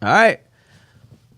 All right.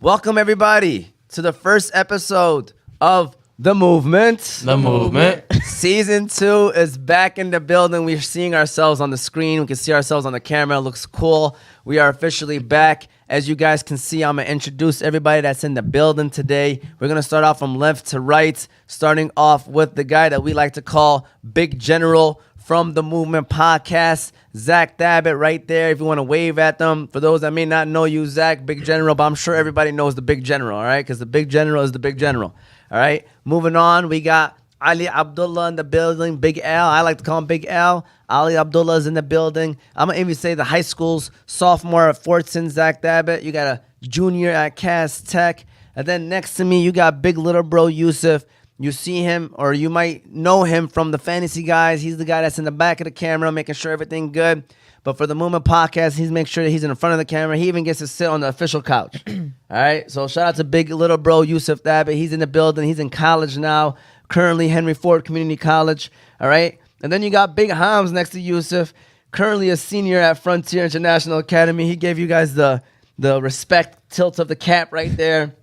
Welcome, everybody, to the first episode of The Movement. The movement. Season 2 is back in the building. We're seeing ourselves on the screen. We can see ourselves on the camera. It looks cool. We are officially back. As you guys can see, I'm going to introduce everybody that's in the building today. We're going to start off from left to right, starting off with the guy that we like to call Big General from the Movement Podcast, Zach Thabit right there. If you want to wave at them. For those that may not know you, Zach, Big General, but I'm sure everybody knows the Big General, all right? Because the Big General is the Big General, all right? Moving on, we got Ali Abdullah in the building, Big L. I like to call him Big L. Ali Abdullah is in the building. I'm going to even say the high school's sophomore at Fortson, Zach Thabit. You got a junior at Cass Tech. And then next to me, you got big little bro Yusuf. You see him, or you might know him from the Fantasy Guys. He's the guy that's in the back of the camera, making sure everything good. But for the Movement Podcast, he's making sure that he's in the front of the camera. He even gets to sit on the official couch. All right? So shout out to big little bro Yusuf Thabit. He's in the building. He's in college now, currently Henry Ford Community College. All right? And then you got Big Hams next to Yusuf, currently a senior at Frontier International Academy. He gave you guys the respect tilt of the cap right there.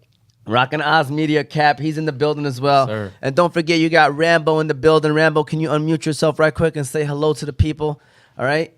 Rocking Oz Media cap. He's in the building as well. Sir. And don't forget, you got Rambo in the building. Rambo, can you unmute yourself right quick and say hello to the people? All right?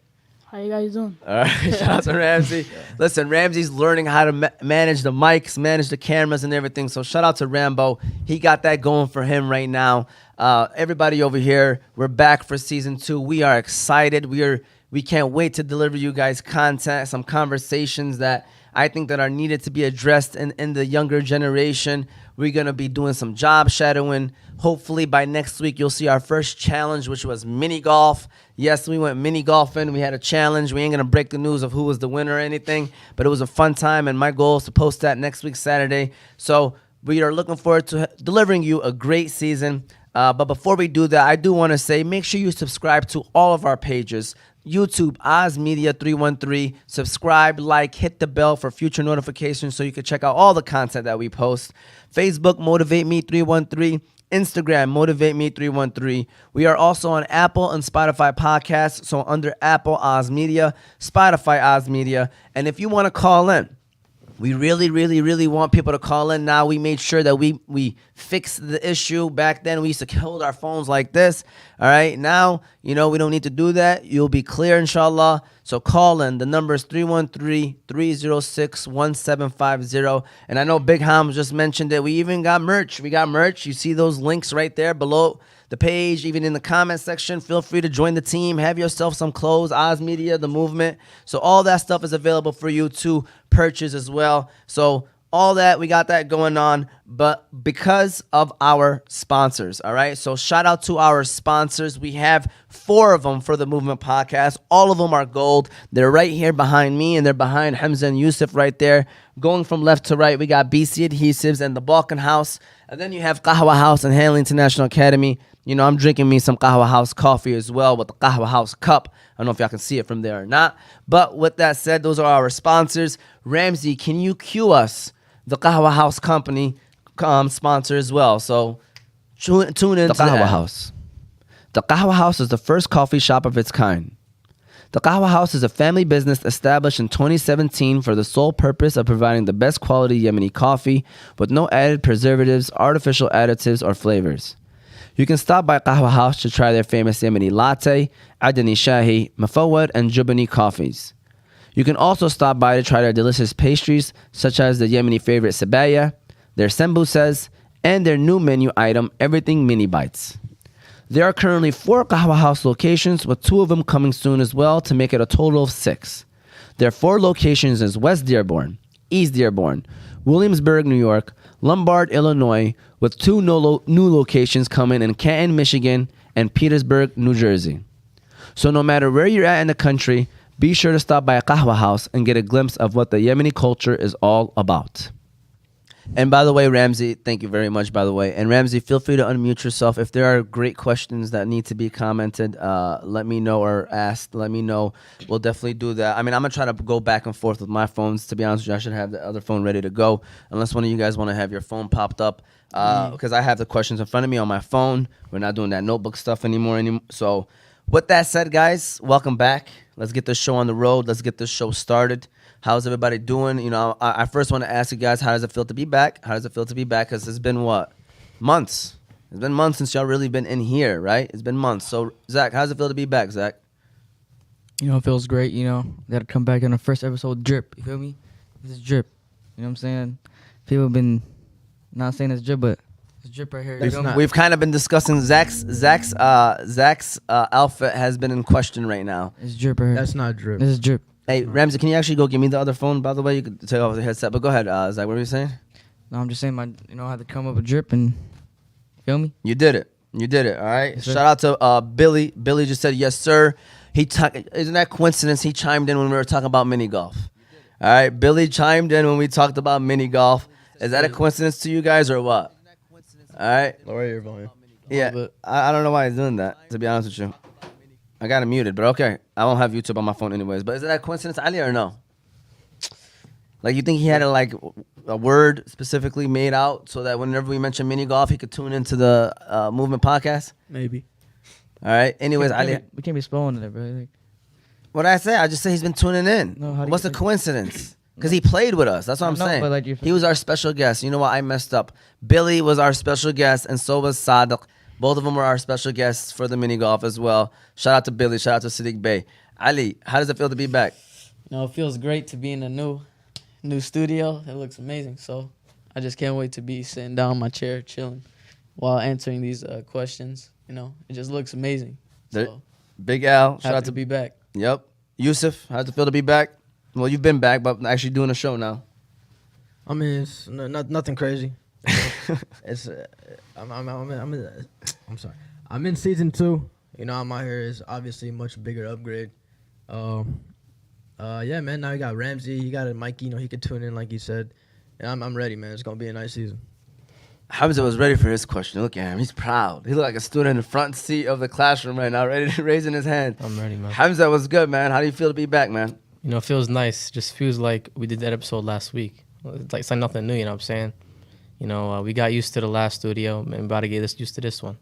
How you guys doing? All right. Shout out to Ramsey. Listen, Ramsey's learning how to manage the mics, manage the cameras and everything. So shout out to Rambo. He got that going for him right now. Everybody over here, we're back for season 2. We are excited. We can't wait to deliver you guys content, some conversations that I think that are needed to be addressed in the younger generation. We're going to be doing some job shadowing. Hopefully by next week, you'll see our first challenge, which was mini golf. Yes, we went mini golfing. We had a challenge. We ain't going to break the news of who was the winner or anything, but it was a fun time, and my goal is to post that next week, Saturday. So we are looking forward to delivering you a great season. But before we do that, I do want to say, make sure you subscribe to all of our pages. YouTube, Oz Media 313. Subscribe, like, hit the bell for future notifications so you can check out all the content that we post. Facebook, Motivate Me 313. Instagram, Motivate Me 313. We are also on Apple and Spotify podcasts. So under Apple, Oz Media, Spotify, Oz Media. And if you want to call in, we really, really, really want people to call in now. We made sure that we fixed the issue. Back then, we used to hold our phones like this. All right. Now, we don't need to do that. You'll be clear, inshallah. So call in. The number is 313-306-1750. And I know Big Ham just mentioned it. We even got merch. We got merch. You see those links right there below the page, even in the comment section. Feel free to join the team. Have yourself some clothes, Oz Media, the movement. So all that stuff is available for you to purchase as well. So all that, we got that going on, but because of our sponsors, all right? So shout out to our sponsors. We have 4 of them for the Movement Podcast. All of them are gold. They're right here behind me, and they're behind Hamza and Yusuf right there. Going from left to right, we got BC Adhesives and the Balkan House. And then you have Qahwa House and Hanley International Academy. I'm drinking me some Qahwa House coffee as well with the Qahwa House cup. I don't know if y'all can see it from there or not. But with that said, those are our sponsors. Ramsey, can you cue us the Qahwa House company sponsor as well? So tune in to Qahwa that. House. The Qahwa House is the first coffee shop of its kind. The Qahwa House is a family business established in 2017 for the sole purpose of providing the best quality Yemeni coffee with no added preservatives, artificial additives, or flavors. You can stop by Qahwa House to try their famous Yemeni latte, Adani Shahi, Mafawad, and Jubani coffees. You can also stop by to try their delicious pastries, such as the Yemeni favorite Sabaya, their sembusas, and their new menu item, Everything Mini Bites. There are currently 4 Qahwa House locations, with 2 of them coming soon as well, to make it a total of 6. Their 4 locations is West Dearborn, East Dearborn, Williamsburg, New York, Lombard, Illinois, with 2 new locations coming in Canton, Michigan, and Petersburg, New Jersey. So no matter where you're at in the country, be sure to stop by a Qahwa House and get a glimpse of what the Yemeni culture is all about. And by the way, Ramsey, thank you very much, by the way. And Ramsey, feel free to unmute yourself. If there are great questions that need to be commented, let me know, or asked. Let me know. We'll definitely do that. I mean, I'm going to try to go back and forth with my phones. To be honest with you, I should have the other phone ready to go, unless one of you guys want to have your phone popped up. Because I have the questions in front of me on my phone. We're not doing that notebook stuff anymore. So with that said, guys, welcome back. Let's get this show on the road. Let's get this show started. How's everybody doing? You know, I first want to ask you guys, how does it feel to be back? How does it feel to be back? Because it's been what? Months. It's been months since y'all really been in here, right? It's been months. So, Zach, how does it feel to be back, Zach? You know, it feels great. You know, got to come back on the first episode. Drip. You feel me? This is drip. You know what I'm saying? People have been not saying it's drip, but it's drip right here. You feel me? We've kind of been discussing Zach's outfit has been in question right now. It's drip right here. That's not drip. This is drip. Hey, Ramsey, can you actually go give me the other phone? By the way, you could take off the headset. But go ahead, Zach. What were you saying? No, I'm just saying, I had to come up with drip and feel me. You did it. You did it. All right. Yes, sir. Shout out to Billy. Billy just said yes, sir. Isn't that coincidence? He chimed in when we were talking about mini golf. All right. Billy chimed in when we talked about mini golf. Is that a coincidence to you guys or what? All right. Lower your volume. Yeah. bit. I don't know why he's doing that, to be honest with you. I got him muted, but okay. I won't have YouTube on my phone anyways. But is that a coincidence, Ali, or no? Like, you think he had a word specifically made out so that whenever we mention mini golf, he could tune into the Movement podcast? Maybe. All right. Anyways, Ali, We can't be spelling it, bro. Like, what did I say? I just say he's been tuning in. No, how do What's you- the coincidence? Because he played with us. That's what I'm No, saying. but like He was our special guest. You know what? I messed up. Billy was our special guest, and so was Sadiq. Both of them were our special guests for the mini golf as well. Shout out to Billy. Shout out to Siddiq Bey. Ali, how does it feel to be back? You know, it feels great to be in a new studio. It looks amazing. So I just can't wait to be sitting down in my chair, chilling, while answering these questions. You know, it just looks amazing. So Big Al. Shout happy out to be back. Yep. Yusuf, how does it feel to be back? Well, you've been back, but actually doing a show now. I mean, it's nothing crazy. It's I'm sorry. I'm in season 2. You know, I'm out here is obviously a much bigger upgrade. Yeah, man. Now you got Ramsey. You got Mikey. You know, he could tune in like you said. And I'm ready, man. It's gonna be a nice season. Hamza was ready for his question. Look at him. He's proud. He looked like a student in the front seat of the classroom right now, ready raising his hand. I'm ready, man. Hamza was good, man. How do you feel to be back, man? You know, it feels nice. Just feels like we did that episode last week. It's like nothing new, you know what I'm saying? You know, we got used to the last studio and about to get used to this one.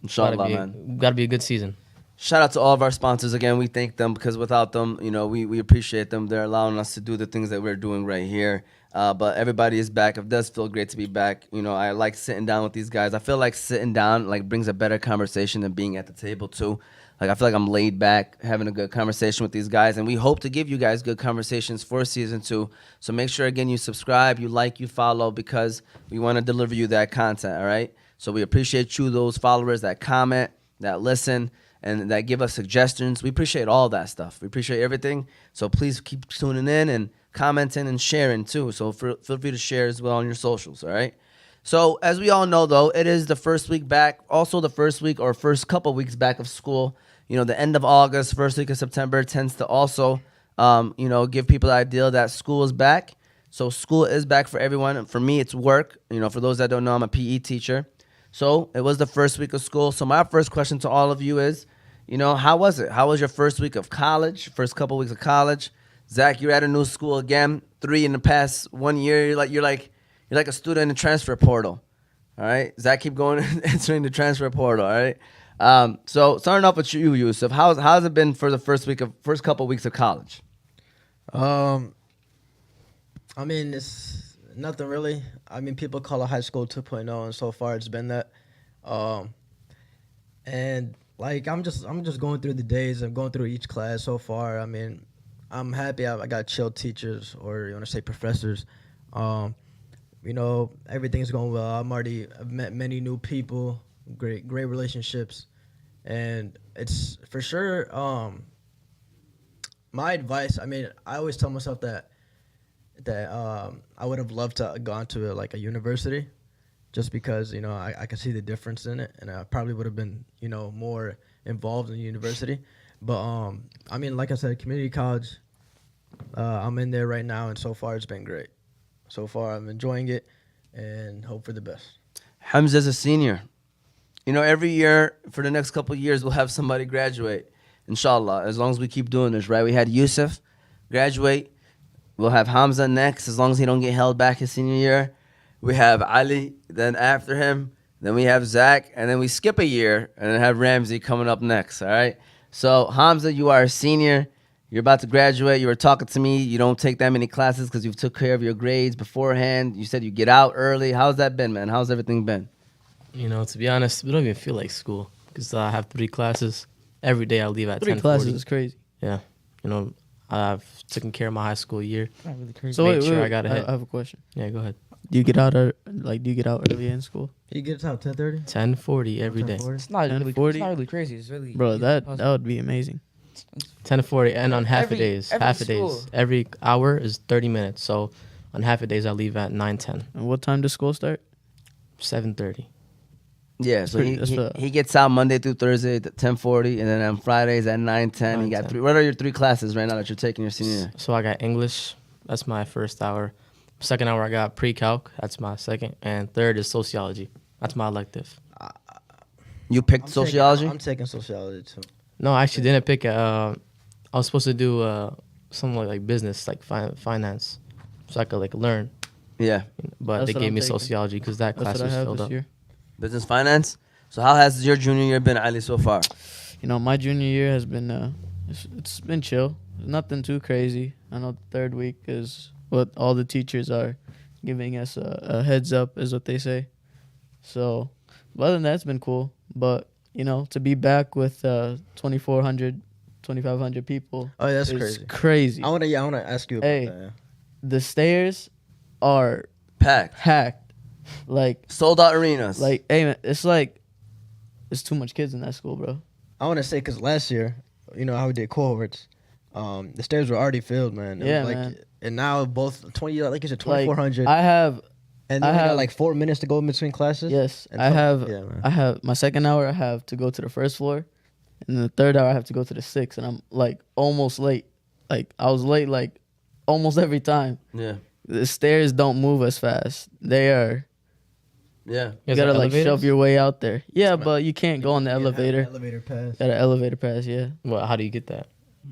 Inshallah, man. Got to be a good season. Shout out to all of our sponsors again. We thank them because without them, you know, we appreciate them. They're allowing us to do the things that we're doing right here. But everybody is back. It does feel great to be back. You know, I like sitting down with these guys. I feel like sitting down like brings a better conversation than being at the table too. Like I feel like I'm laid back having a good conversation with these guys, and we hope to give you guys good conversations for season 2. So make sure again you subscribe, you like, you follow, because we want to deliver you that content. All right. So we appreciate you, those followers that comment, that listen, and that give us suggestions. We appreciate all that stuff. We appreciate everything. So please keep tuning in and commenting and sharing too. So feel free to share as well on your socials. All right. So as we all know, though, it is the first week back, also the first week or first couple weeks back of school. You know, the end of August, first week of September tends to also, you know, give people the idea that school is back. So school is back for everyone. And for me, it's work. You know, for those that don't know, I'm a PE teacher. So it was the first week of school. So my first question to all of you is, you know, how was it? How was your first week of college, first couple weeks of college? Zach, you're at a new school again, 3 in the past 1 year. You're like a student in the transfer portal. All right. Zach, keep going entering the transfer portal. All right. So starting off with you, Yusuf, how's it been for the first couple weeks of college? I mean, it's nothing really. I mean, people call it high school 2.0, and so far it's been that. And like I'm just going through the days. I'm going through each class so far. I mean, I'm happy I got chill teachers, or you want to say professors. You know, everything's going well. I've met many new people, great relationships, and it's for sure. My advice. I mean, I always tell myself that I would have loved to gone to like a university, just because you know I could see the difference in it, and I probably would have been more involved in the university. But I mean, like I said, community college. I'm in there right now, and so far it's been great. So far, I'm enjoying it, and hope for the best. Hamza's a senior. You know, every year for the next couple of years, we'll have somebody graduate. Inshallah, as long as we keep doing this, right? We had Yusuf graduate. We'll have Hamza next, as long as he don't get held back his senior year. We have Ali, then after him. Then we have Zach, and then we skip a year, and then have Ramsey coming up next, all right? So, Hamza, you are a senior. You're about to graduate. You were talking to me. You don't take that many classes because you took care of your grades beforehand. You said you get out early. How's that been, man? How's everything been? You know, to be honest, we don't even feel like school because I have 3 classes. Every day I leave at 3 10:40. classes is crazy. Yeah. You know, I've taken care of my high school year. Not really crazy. So Make wait, sure wait, I got ahead. I have a question. Yeah, go ahead. Do you get out early in school? He gets out 10:30. 10:40 every day. 10:40? It's not really, 10:40? it's not really crazy. It's really Bro, easy that puzzle. would be amazing. 10:40, and on half a Every- days. every Half a days. school. Every hour is 30 minutes. So on half a days, I leave at 9:10. And what time does school start? 7:30. Yeah, so pretty- that's the- he gets out Monday through Thursday at 10:40, and then on Fridays at 9:10. He got 9:10. 3. What are your 3 classes right now that you're taking your senior year? So I got English. That's my first hour. Second hour, I got pre-calc. That's my second. And third is sociology. That's my elective. You picked sociology? I'm taking sociology too. No, I actually didn't pick. I was supposed to do something like business, like finance, so I could like learn. Yeah, But That's they what gave I'm me taking. sociology because that That's class what I was have filled this up. year. business finance. So how has your junior year been, Ali, so far? You know, my junior year has been it's been chill. Nothing too crazy. I know the third week is what all the teachers are giving us a heads up, is what they say. So, but other than that, it's been cool. But you know, to be back with 2,400, 2,500 people, Oh, that's is crazy. crazy. I wanna ask you about Hey. that. Yeah. The stairs are Packed. packed. Like, Sold out arenas. hey man, it's too much kids in that school, bro. I want to say because last year, you know how we did cohorts, the stairs were already filled, man. It was Yeah, like, man. And now both 20, like you said, Like, 2,400, I have and I then we got have- like 4 minutes to go in between classes. yes, And I so- have Yeah, man. I have my second hour. I have to go to the first floor, and the third hour I have to go to the sixth, and I'm like almost late. Like I was late like almost every time. yeah, The stairs don't move as fast. They are. yeah. You Is gotta there like shove elevators? your way out there. Yeah, but you can't go on the Yeah, elevator. Elevator pass Got an elevator pass. Yeah. Well, how do you get that?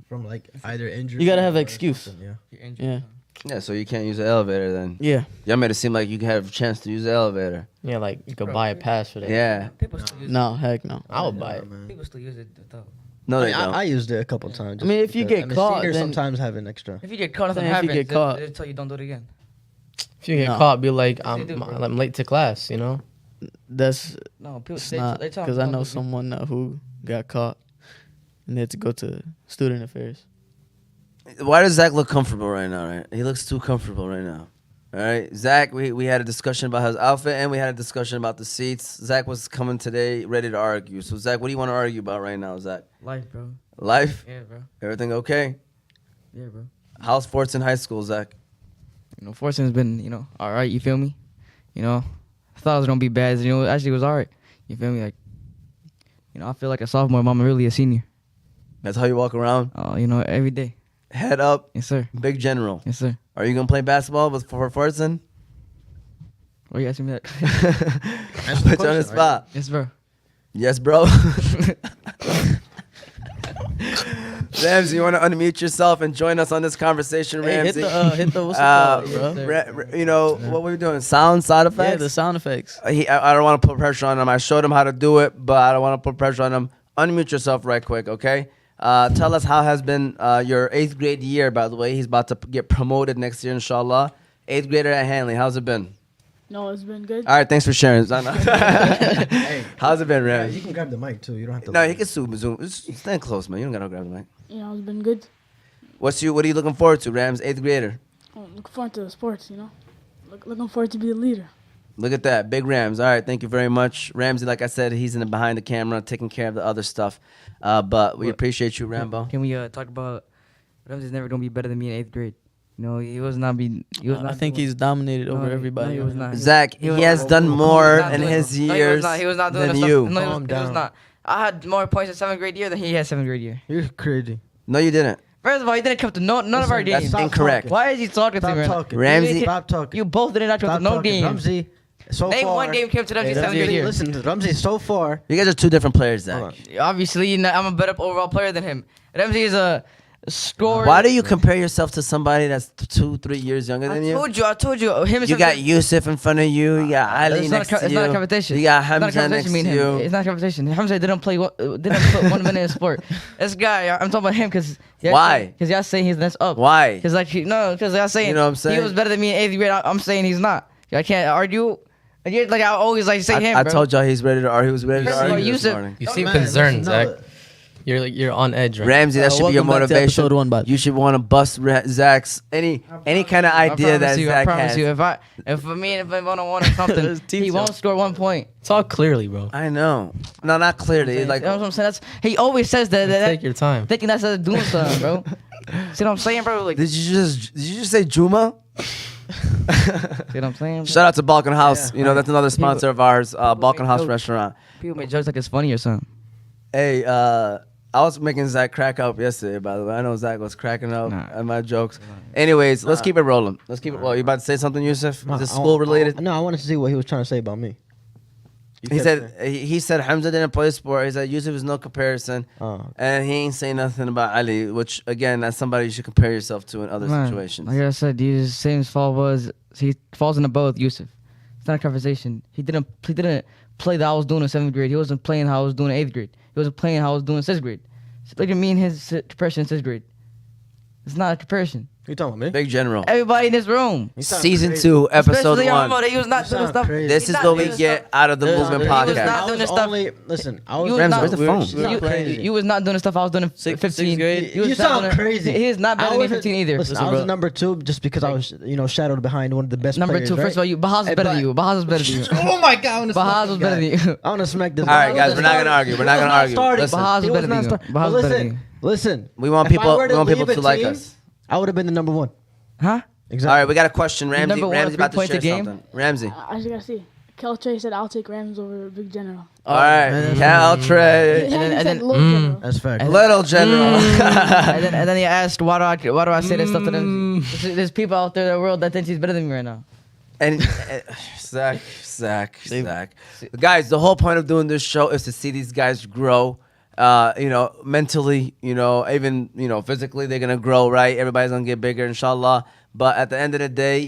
from like either injury. You gotta have or excuse. something, Yeah. You're injured. Yeah. Yeah, so you can't use the elevator then. Yeah. Y'all made it seem like you could have a chance to use the elevator. Yeah, like you could Bro, buy a pass for that. Yeah. People still use No, heck no. I would buy it. man. People still use it though. No, I, they mean, don't. I used it a couple times. I mean, just if you because- get caught, seniors then- sometimes have an extra. If you get caught, nothing Then if you happens. get caught- They'll tell you don't do it again. If you get No. caught, be like, Yes, they do, bro. I'm late to class, you know? That's No, people. it's They, not they tell because them I don't know do it. someone who got caught and they had to go to student affairs. Why does Zach look comfortable right now, right? He looks too comfortable right now. All right, Zach, we had a discussion about his outfit and we had a discussion about the seats. Zach was coming today ready to argue. So, Zach, what do you want to argue about right now, Zach? Life, bro. Life? Yeah, bro. Everything okay? Yeah, bro. How's sports in high school, Zach? You know, Fortune's been, all right. You feel me? I thought it was gonna be bad. Actually, it was all right. You feel me? Like, I feel like a sophomore, but I'm really a senior. That's how you walk around? Every day. Head up, Yes, sir. big general. Yes, sir. Are you going to play basketball for Fortson? Why you asking me that? Answer the Put you on the question, right? spot. Yes, bro. Yes, bro. Ramsey, you want to unmute yourself and join us on this conversation, Hey, Ramsey? hit the what's it called, bro? What were we doing? Sound side effects? Yeah, the sound effects. I don't want to put pressure on him. I showed him how to do it, but I don't want to put pressure on him. Unmute yourself right quick, okay? Tell us how has been your 8th grade year, by the way. He's about to get promoted next year, inshallah. 8th grader at Hanley. How's it been? No, it's been good. All right, thanks for sharing. Hey, How's it been, yeah, Ram? you can grab the mic too. You don't have to. No, he can zoom. Just stand close, man. You don't gotta grab the mic. It's been good. What are you looking forward to, Rams? 8th grader. Looking forward to the sports, looking forward to be a leader. Look at that, big Rams. All right, thank you very much, Ramsey. Like I said, he's in the behind the camera, taking care of the other stuff. But we appreciate you, Rambo. Can we talk about Ramsey's never gonna be better than me in 8th grade? He was not be. He was not. I think he's dominated over everybody. No, he was not. Zach, he has done more in his years He was not doing than the you. stuff. No, Calm he was down. not. I had more points in 7th grade year than he had 7th grade year. You're crazy. No, you didn't. First of all, he didn't come to none of our Listen, games. That's incorrect. Why is he talking to Stop me right now? talking. Ramsey- Stop talking. You both did not come Stop to no talking. games. Ramsey, so Name far. one game came to them Hey, 7th grade Ramsey, year. Listen, Ramsey, so far. You guys are two different players, Zach. Hold on. Obviously, I'm a better overall player than him. Ramsey is a scored. Why do you compare yourself to somebody that's 2-3 years younger than you? I told you. Him and You got Yusuf in front of you. You got Ali it's not next to you. It's not a competition. You got It's not a Hamza next competition, me to and him. you. It's not a competition. Hamza didn't put 1 minute in sport. This guy, I'm talking about him because Why? Because y'all saying he's next up. Why? Because because y'all saying You know what I'm saying? he was better than me in 8th grade. I'm saying he's not. I can't argue. Like I always like say him. I bro. told y'all he's ready to argue. He was ready to First of all, argue this Yusuf- morning. You Oh, seem man, concerned, listen, Zach. You're on edge, right? Ramsey, that should be your welcome back to motivation. episode 1, bud. You should want to bust Zach's any kind of idea that I Zach promise has. you, if I want or something, he won't score 1 point. It's all clearly, bro. I know. No, not clearly. Like You know what I'm saying? He always says that. Take your time. Thinking that's doing something, bro. See what I'm saying, bro? Like, did you just say Juma? see what I'm saying? Bro? Shout out to Balkan House. Yeah. You know, that's another sponsor of ours, Balkan make House jokes. Restaurant. People make jokes like it's funny or something. Hey, I was making Zach crack up yesterday, by the way. I know Zach was cracking up Nah. at my jokes. Anyways, let's keep it rolling. Let's keep it. Well, you about to say something, Yusuf? Is this school related? No, I wanted to see what he was trying to say about me. He said he said Hamza didn't play sport. He said Yusuf is no comparison, Oh. and he ain't saying nothing about Ali. Which again, that's somebody you should compare yourself to in other Man, situations. Like I said, the same fault was he falls in the boat with Yusuf. It's not a conversation. He didn't play that I was doing in 7th grade. He wasn't playing how I was doing in 8th grade. He wasn't playing how I was doing in 6th grade. Look at me and his comparison in 6th grade. It's not a comparison. You talking about me? Big General, Everybody in this room. You sound season crazy. 2, episode Especially 1. Armo, that he was not You doing sound stuff. crazy. This He's is not what doing we stuff. get out of the There's- movement he was was not podcast. doing I was stuff. only listen. I was You was Ramsey, not- where's the phone? You sound crazy. You was not doing the stuff I was doing in Sixth 15. grade? was You not sound doing- crazy. He is not better than me in 15 either. Listen, I Listen, was bro. number 2 just because I was, shadowed behind one of the best Number players. 2, first of all, Bahaz was better than you. Bahaz was better than you. Oh my God! I wanna Bahaz smack was this better guy. than you. I want to smack this. All right, guy. guys, we're not gonna argue. We're not gonna argue. Listen, Bahaz was He better was than not you. star- Bahaz But was better listen, than you. listen. we want If I people. were We want people leave to a like team, us. I would have been the number 1. Huh? Exactly. All right, we got a question. Ramsey, number one Ramsey about to three-point share game? something. Ramsey. I just gotta see. Keltre said I'll take Rams over Big General. All right, Caltrey. He then- said and then- Little General. That's fact. Little General. and then he asked, why do I say this stuff to them? There's people out there in the world that think he's better than me right now. And Zach. Guys, the whole point of doing this show is to see these guys grow. Mentally, even physically, they're gonna grow, right? Everybody's gonna get bigger, inshallah. But at the end of the day,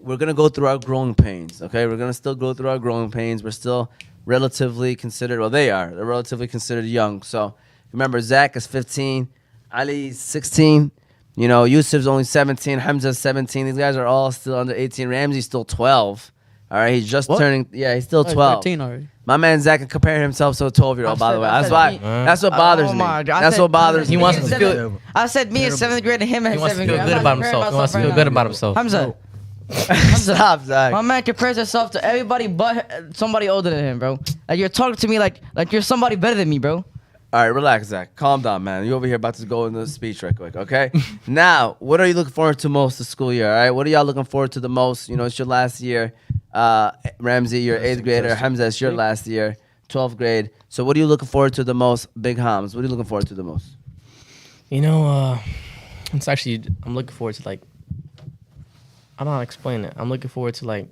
we're gonna go through our growing pains. Okay, we're gonna still go through our growing pains. We're still relatively considered. Well, they're relatively considered young. So remember, Zach is 15, Ali's 16. Yusuf's only 17, Hamza's 17. These guys are all still under 18. Ramsey's still 12. All right, he's just turning. Yeah, he's still 12. 13 already. My man Zach can compare himself to a 12-year-old, by the way. That's why. That's what bothers me. my God. That's what bothers He me. wants to feel. I said me in 7th grade and him in He wants to 7th feel grade. good I'm about not himself. He wants to comparing feel good myself about himself. Hamza, Stop, Zach. my man compares himself to everybody but somebody older than him, bro. Like you're talking to me like you're somebody better than me, bro. All right, relax, Zach. Calm down, man. You over here about to go into the speech right quick, okay? Now, what are you looking forward to most this school year, all right? What are y'all looking forward to the most? It's your last year. Ramsey, you're 8th grader. Hamza, it's your last year, 12th grade. So what are you looking forward to the most? Big Hams, what are you looking forward to the most? It's actually, I'm looking forward to, I don't know how to explain it. I'm looking forward to,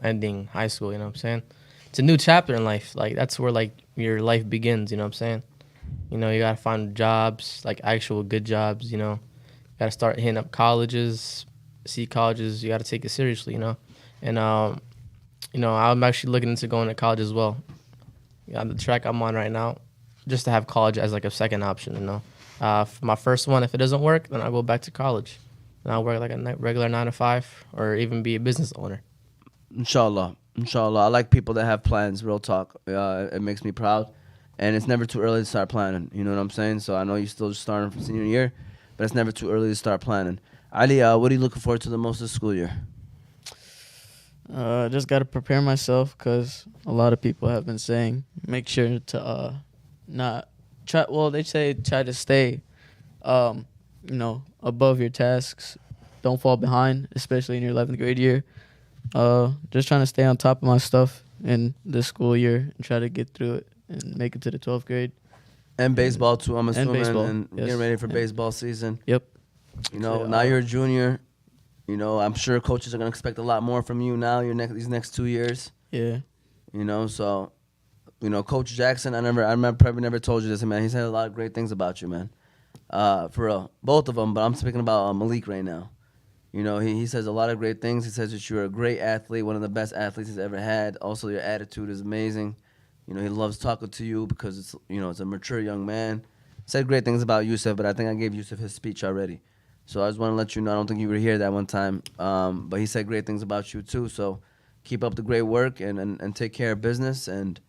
ending high school, you know what I'm saying? It's a new chapter in life. That's where, your life begins, you know what I'm saying? You gotta find jobs, actual good jobs, You gotta start hitting up colleges, see colleges. You gotta take it seriously, And, I'm actually looking into going to college as well. On the track I'm on right now, just to have college as, a second option, For my first one, if it doesn't work, then I'll go back to college. And I'll work a regular 9 to 5 or even be a business owner. Inshallah. I like people that have plans, real talk. It makes me proud. And it's never too early to start planning. You know what I'm saying? So I know you're still just starting from senior year, but it's never too early to start planning. Ali, what are you looking forward to the most this school year? Just got to prepare myself because a lot of people have been saying make sure to not try. Well, they say try to stay, above your tasks. Don't fall behind, especially in your 11th grade year. Just trying to stay on top of my stuff in this school year and try to get through it and make it to the 12th grade. And baseball too, I'm assuming. baseball, And yes. getting ready for Yeah. baseball season. Yep. Now you're a junior. I'm sure coaches are gonna expect a lot more from you now. These next 2 years. Yeah. So, Coach Jackson, I probably never told you this, man. He said a lot of great things about you, man. for real, both of them. But I'm speaking about Malik right now. You know, he says a lot of great things. He says that you're a great athlete, one of the best athletes he's ever had. Also, your attitude is amazing. You know, he loves talking to you because it's a mature young man. Said great things about Yusuf, but I think I gave Yusuf his speech already. So I just want to let you know, I don't think you were here that one time. But he said great things about you too. So keep up the great work and take care of business. And,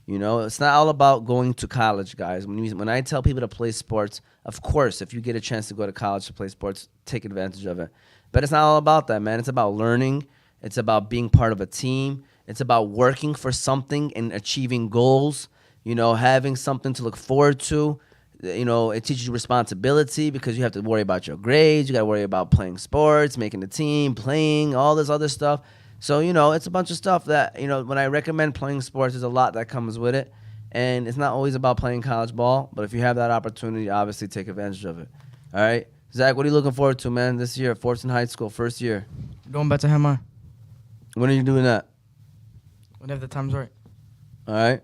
you know, it's not all about going to college, guys. When I tell people to play sports, of course, if you get a chance to go to college to play sports, take advantage of it. But it's not all about that, man. It's about learning. It's about being part of a team. It's about working for something and achieving goals, you know, having something to look forward to. You know, it teaches you responsibility because you have to worry about your grades. You got to worry about playing sports, making the team, playing, all this other stuff. So, you know, it's a bunch of stuff that, you know, when I recommend playing sports, there's a lot that comes with it. And it's not always about playing college ball, but if you have that opportunity, obviously take advantage of it. All right? Zach, what are you looking forward to, man, this year? Fortson High School, first year. Going back to Hammer When are you doing that? whenever the time's right. All right?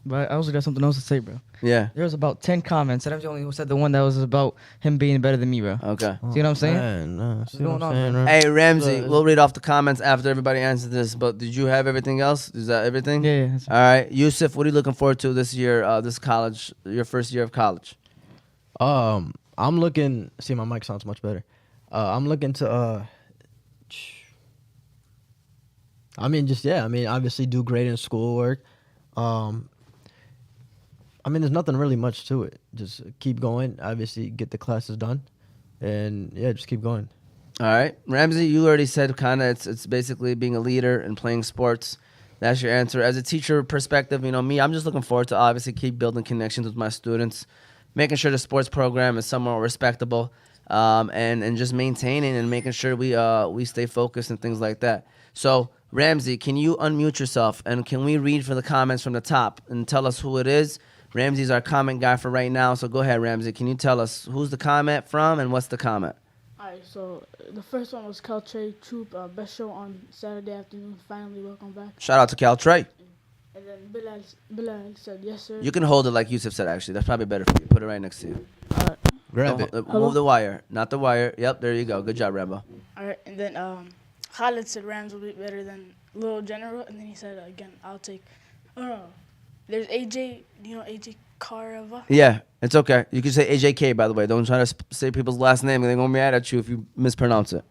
But I also got something else to say, bro. Yeah. There was about 10 comments, and I was the only who said the one that was about him being better than me, bro. Okay. See what I'm saying? Man, see going what I'm on, saying, man? right? Hey, Ramsey, we'll read off the comments after everybody answers this, but did you have everything else? Is that everything? Yeah, that's All right. Yusuf, what are you looking forward to this year, this college, your first year of college? I'm looking. See, my mic sounds much better. I'm looking to. Obviously do great in schoolwork. There's nothing really much to it. Just keep going. Obviously, get the classes done, and yeah, just keep going. All right. Ramsey, you already said kind of it's basically being a leader and playing sports. That's your answer. As a teacher perspective, you know, me, I'm just looking forward to obviously keep building connections with my students, making sure the sports program is somewhat respectable, and just maintaining and making sure we stay focused and things like that. So, Ramsey, can you unmute yourself and can we read for the comments from the top and tell us who it is? Ramsey's our comment guy for right now, so go ahead, Ramsey. Can you tell us who's the comment from and what's the comment? Alright, so the first one was Caltrey Troop, best show on Saturday afternoon. Finally, welcome back. Shout out to Cal Trey. And then Bilal said, yes, sir. You can hold it like Yusuf said, actually. That's probably better for you. Put it right next to you. Alright, Grab it. Move the wire, not the wire. Yep, there you go. Good job, Rambo. alright. And then Khalid said Rams will be better than Little General. And then he said, again, I'll take. Oh, there's AJ. Do you know AJ Carava? Yeah, it's okay. You can say AJK, by the way. Don't try to say people's last name. They're going to be mad at you if you mispronounce it.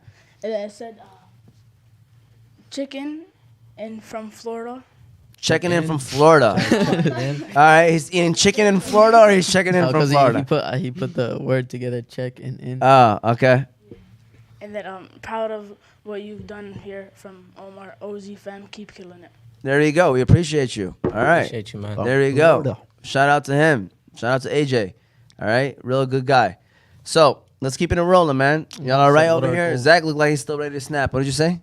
And then it said chicken and from Florida. Checking in from Florida. All right, he's eating chicken in Florida or he's checking in from Because Florida? he put the word together, check and in. Oh, okay. And then I'm proud of what you've done here from Omar, OZ fam. Keep killing it. There you go. We appreciate you. All right. Appreciate you, man. There you go. Florida. Shout out to him. Shout out to AJ. All right, real good guy. So let's keep it rolling, man. Y'all all right So what over are here? goals? Zach looked like he's still ready to snap. What did you say?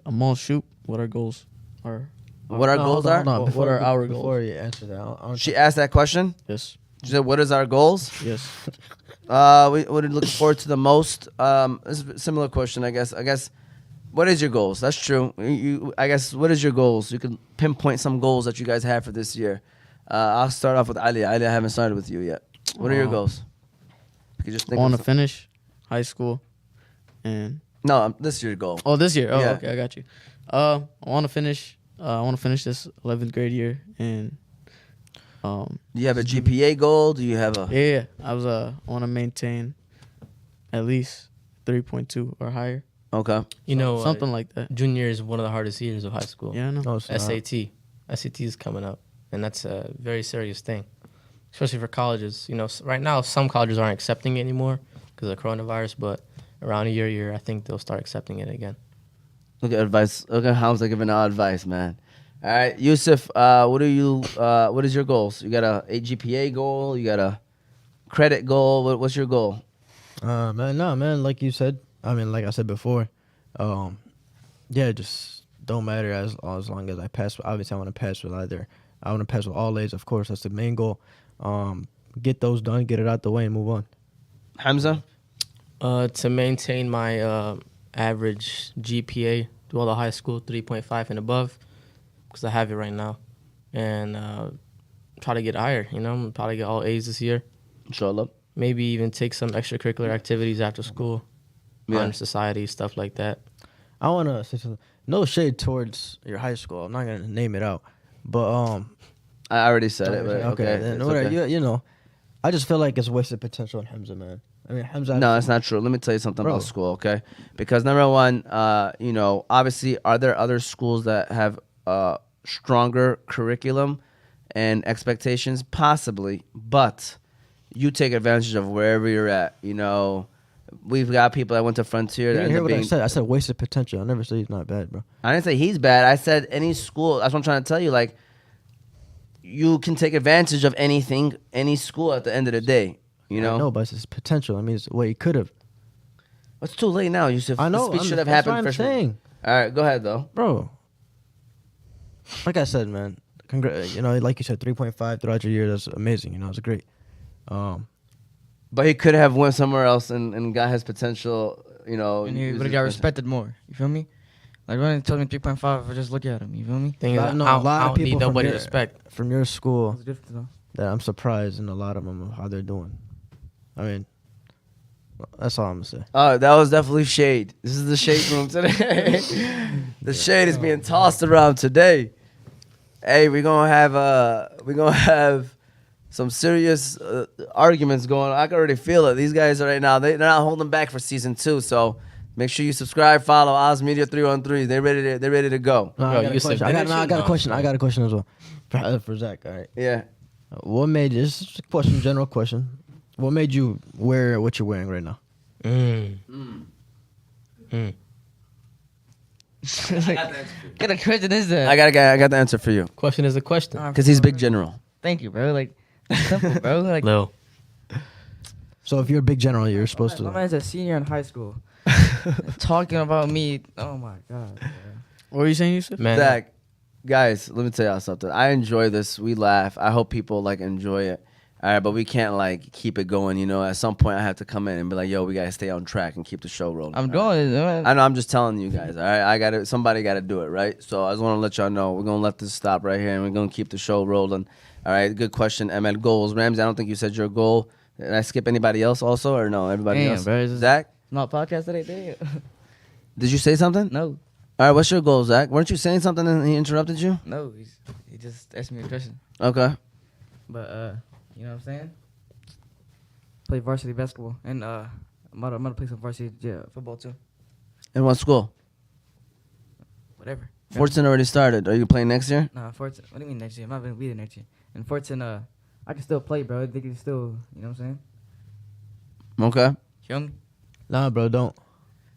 I'm all shoot. What our goals are? What our goals are? What are our goals? Before you answer that, I She asked that question. Yes. She said, "What is our goals?" Yes. What are you looking forward to the most? This is a similar question, I guess. What is your goals? That's true. I guess. What is your goals? You can pinpoint some goals that you guys have for this year. I'll start off with Ali. Ali, I haven't started with you yet. What are your goals? You can just I think. want of to some- finish high school, and No, this is your goal. oh, this year. Oh, Yeah. okay, I got you. I want to finish. I want to finish this 11th grade year, and Do you have a GPA goal? Do you have a? yeah, I want to maintain at least 3.2 or higher, Okay. You know, something like that. junior is one of the hardest years of high school. Yeah, I know. No, it's not. SAT is coming up, and that's a very serious thing, especially for colleges. You know, right now some colleges aren't accepting it anymore because of coronavirus, but around a year, I think they'll start accepting it again. Look at advice. Look at Hamza giving out advice, man. All right, Yusuf. What is your goals? You got a GPA goal? You got a credit goal? What's your goal? Man. Like you said, like I said before, yeah, just don't matter as long as I pass. Obviously, I want to pass with I want to pass with all A's. Of course, that's the main goal. Get those done, get it out the way, and move on. Hamza. To maintain my average GPA through all the high school, 3.5 and above, because I have it right now, and try to get higher. You know, I'm probably get all A's this year. Inshallah. maybe even take some extracurricular activities after school, honor society, stuff like that. I want to say something. No shade towards your high school. I'm not gonna name it out, but I already said it. But okay, then it's whatever. okay. You know, I just feel like it's wasted potential in Hamza, man. I mean, Hamza. No, that's not true. Let me tell you something Bro. about school, okay? Because number one, you know, obviously, are there other schools that have stronger curriculum and expectations? Possibly, but you take advantage of wherever you're at. You know, we've got people that went to Frontier. You That didn't hear end up what I being, said. I said wasted potential. I never said he's not bad, bro. I didn't say he's bad. I said any school. That's what I'm trying to tell you. Like, you can take advantage of anything, any school at the end of the day. You know? No, but it's potential. I mean, it's what he could have. It's too late now, Yusuf. I know. The speech should have that's happened what I'm freshman. saying, All right, go ahead, though. bro. Like I said, man. You know, like you said, 3.5 throughout your year. That's amazing. You know, it's great. But he could have went somewhere else and got his potential, you know. And he use would have his got potential. respected more. You feel me? Like when he told me 3.5, I just look at him. You feel me? Thing is, I know I a lot of don't need people nobody from your, respect. from your school It's different though. that I'm surprised in a lot of them of how they're doing. I mean, that's all I'm gonna say. Oh, that was definitely shade. This is the shade room today. The shade is being tossed around today. Hey, we're gonna have some serious arguments going on. I can already feel it. These guys are right now. They're not holding back for season 2. So make sure you subscribe, follow Oz Media 313. They're ready to go. No, Bro, I got a you said question. I got a no, question. no. I got a question as well for Zach. All right. Yeah. What made this? Just a question, general question. What made you wear what you're wearing right now? Like, what kind of question is that? I got the answer for you. Question is a question. Because he's big general. Thank you, bro. Like, simple, bro. Like, Lil. So if you're a big general, you're supposed my to. man's a senior in high school. Talking about me. Oh my god. Bro. What were you saying, Yusuf? Man, Zach, guys, let me tell y'all something. I enjoy this. We laugh. I hope people like enjoy it. All right, but we can't like keep it going. You know, at some point I have to come in and be like, "Yo, we gotta stay on track and keep the show rolling." I'm all right? doing it. I know. I'm just telling you guys. All right, somebody got to do it, right? So I just want to let y'all know we're gonna let this stop right here and we're gonna keep the show rolling. All right, good question. ML goals, Ramsey. I don't think you said your goal. Did I skip anybody else also, or no? Everybody Damn, else. bro, it's just- Zach, Not podcast today, damn. did you say something? No, All right, what's your goal, Zach? Weren't you saying something and he interrupted you? no. He just asked me a question. Okay. But you know what I'm saying? Play varsity basketball and I'm gonna play some varsity football too. In what school? Whatever. Fortson already started. Are you playing next year? Nah, Fortson. What do you mean next year? I'm not gonna be there next year. And Fortson, I can still play, bro. They can still, you know what I'm saying? Okay. Feel me? Nah, bro, don't.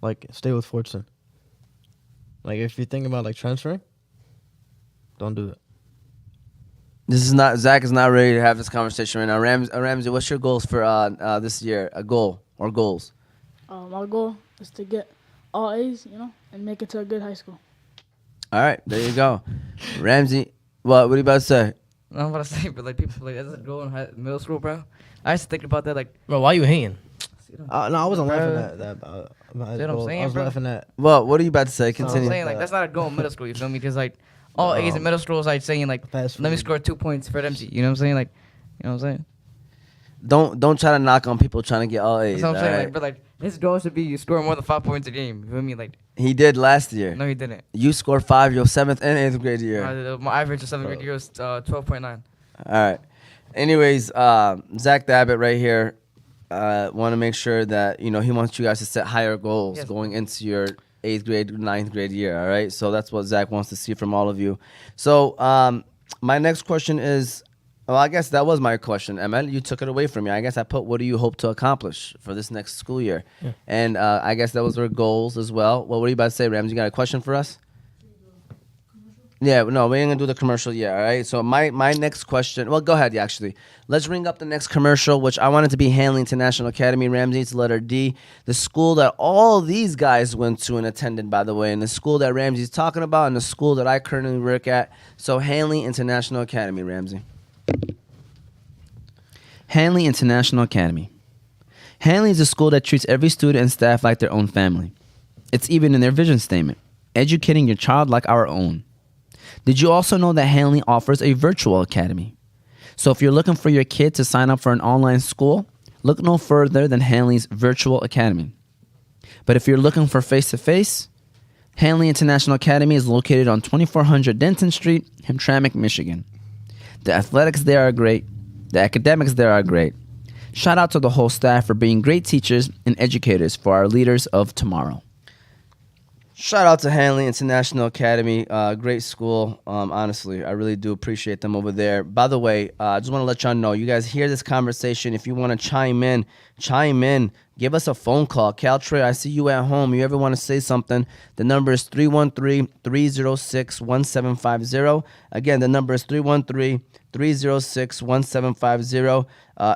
Like, stay with Fortson. Like, if you think about like transferring, don't do that. Zach is not ready to have this conversation right now. Ramsey, what's your goals for this year? A goal or goals? My goal is to get all A's, and make it to a good high school. All right, there you go. Ramsey, what are you about to say? No, I'm about to say, but like people like that's a goal in middle school, bro. I used to think about that, like, bro, why you hating? No, I wasn't Bro. laughing at that. See what I'm saying, I was bro? laughing at. What are you about to say? you know what I'm Continue. saying, like that's not a goal in middle school. You feel me? Because like all A's in middle school is like saying like, Fast let me food. score 2 points for MC. You know what I'm saying? Like, you know what I'm saying? Don't try to knock on people trying to get all A's. That's what I'm saying. all Like, right? but like his goal should be you score more than 5 points a game. You feel me? Like, He did last year. no, he didn't. You scored 5 your 7th and 8th grade year. My average of 7th grade year was 12.9. All right. Anyways, Zach Dabbit right here. Want to make sure that he wants you guys to set higher goals Yes. going into your 8th grade, 9th grade year. All right. So that's what Zach wants to see from all of you. So my next question is, well, I guess that was my question, Emel. You took it away from me. I guess I put, what do you hope to accomplish for this next school year? Yeah. And I guess that was our goals as well. What were you about to say, Rams? You got a question for us? Yeah, no, we ain't gonna do the commercial yet, all right? So my next question, well, go ahead, yeah, actually. Let's ring up the next commercial, which I wanted to be Hanley International Academy, Ramsey. It's letter D, the school that all these guys went to and attended, by the way, and the school that Ramsey's talking about, and the school that I currently work at. So Hanley International Academy, Ramsey. Hanley International Academy. Hanley is a school that treats every student and staff like their own family. It's even in their vision statement, educating your child like our own. Did you also know that Hanley offers a virtual academy? So if you're looking for your kid to sign up for an online school, look no further than Hanley's Virtual Academy. But if you're looking for face-to-face, Hanley International Academy is located on 2400 Denton Street, Hamtramck, Michigan. The athletics there are great. The academics there are great. Shout out to the whole staff for being great teachers and educators for our leaders of tomorrow. Shout out to Hanley International Academy. Great school. Honestly, I really do appreciate them over there. By the way, I just want to let y'all know, you guys hear this conversation. If you want to chime in. Give us a phone call. Caltrey, I see you at home. You ever want to say something, the number is 313-306-1750. Again, the number is 313-306-1750.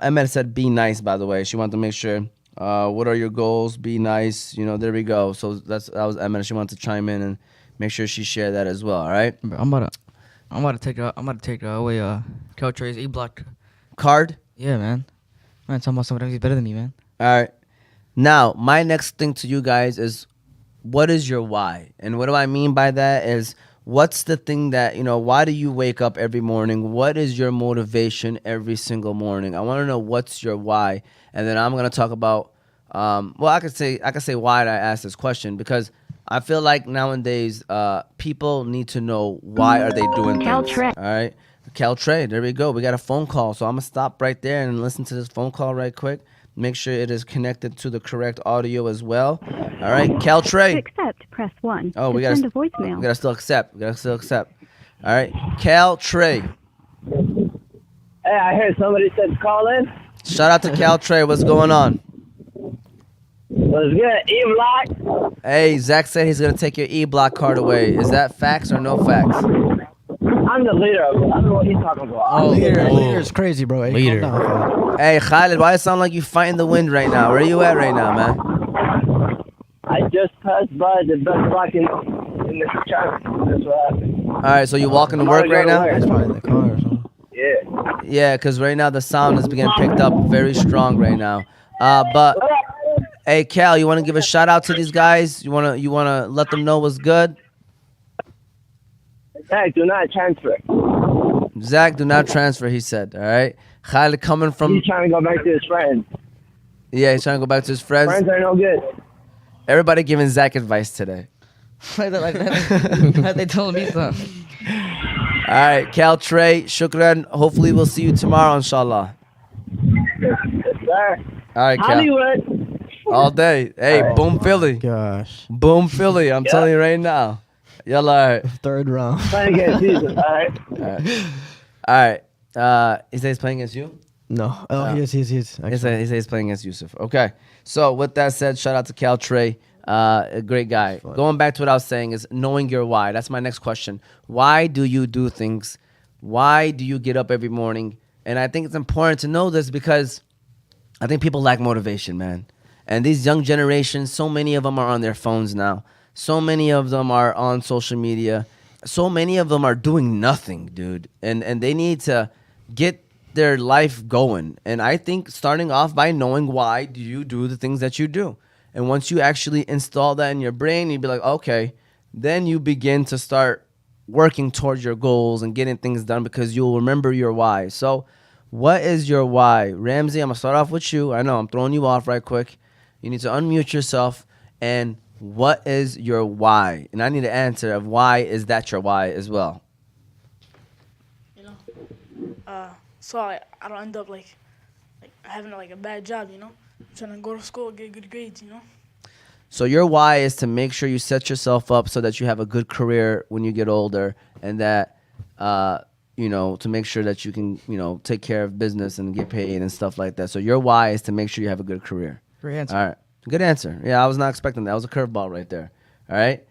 Emmett said be nice, by the way. She wanted to make sure. What are your goals? Be nice. There we go. So that was Emmett. She wanted to chime in and make sure she shared that as well. All right. Bro, I'm about to take away Caltrey's E-block card. Yeah, man. Man, talking about somebody who's better than me, man. All right. Now, my next thing to you guys is, what is your why? And what do I mean by that is, what's the thing that, why do you wake up every morning? What is your motivation every single morning? I want to know what's your why. And then I'm going to talk about, I could say why did I ask this question, because I feel like nowadays people need to know why are they doing things. Caltrey. All right. Caltrey, there we go. We got a phone call. So I'm going to stop right there and listen to this phone call right quick. Make sure it is connected to the correct audio as well. All right, Caltrey. To accept, press 1. Oh, to send a voicemail. We gotta still accept. All right, Caltrey. Hey, I heard somebody said call in. Shout out to Caltrey. What's going on? Was good. E-block. Hey, Zach said he's gonna take your E-block card away. Is that facts or no facts? I'm the leader of it. I don't know what he's talking about. Leader is crazy, bro. Hey, Leader. calm down. Hey, Khalid, why it sound like you fighting the wind right now? Where you at right now, man? I just passed by the best block in the traffic. That's what happened. All right, so you walking to work right now? He's probably in the car or something. Yeah. Yeah, because right now the sound is being picked up very strong right now. But hey, Cal, you want to give a shout out to these guys? You wanna let them know what's good? Hey, do not transfer. Zach, do not transfer, he said. All right. Khalid coming from. He's trying to go back to his friends. Yeah, he's trying to go back to his friends. Friends are no good. Everybody giving Zach advice today. Like that, they told me something. All right, Caltrey, shukran. Hopefully we'll see you tomorrow, inshallah. Yes, sir. All right, Cal. Hollywood. All day. Hey, All right. boom Philly. Gosh. Boom Philly. I'm telling you right now. Yalla. All right. Third round. Playing against Jesus, all right? All right. He says he's playing against you? No. Oh, he is. He says he's playing against Yusuf. Okay. So with that said, shout out to Caltrey. A great guy. Going back to what I was saying is knowing your why. That's my next question. Why do you do things? Why do you get up every morning? And I think it's important to know this because I think people lack motivation, man. And these young generations, so many of them are on their phones now. So many of them are on social media. So many of them are doing nothing, dude. And they need to get their life going. And I think starting off by knowing why do you do the things that you do. And once you actually install that in your brain, you'd be like, okay, then you begin to start working towards your goals and getting things done because you'll remember your why. So what is your why? Ramsey, I'm going to start off with you. I know I'm throwing you off right quick. You need to unmute yourself. And what is your why? And I need an answer of why is that your why as well. So I don't end up like having like a bad job, I'm trying to go to school, get good grades, So your why is to make sure you set yourself up so that you have a good career when you get older, and that to make sure that you can take care of business and get paid and stuff like that. So your why is to make sure you have a good career. Great answer. All right, good answer. Yeah, I was not expecting that. That was a curveball right there. All right,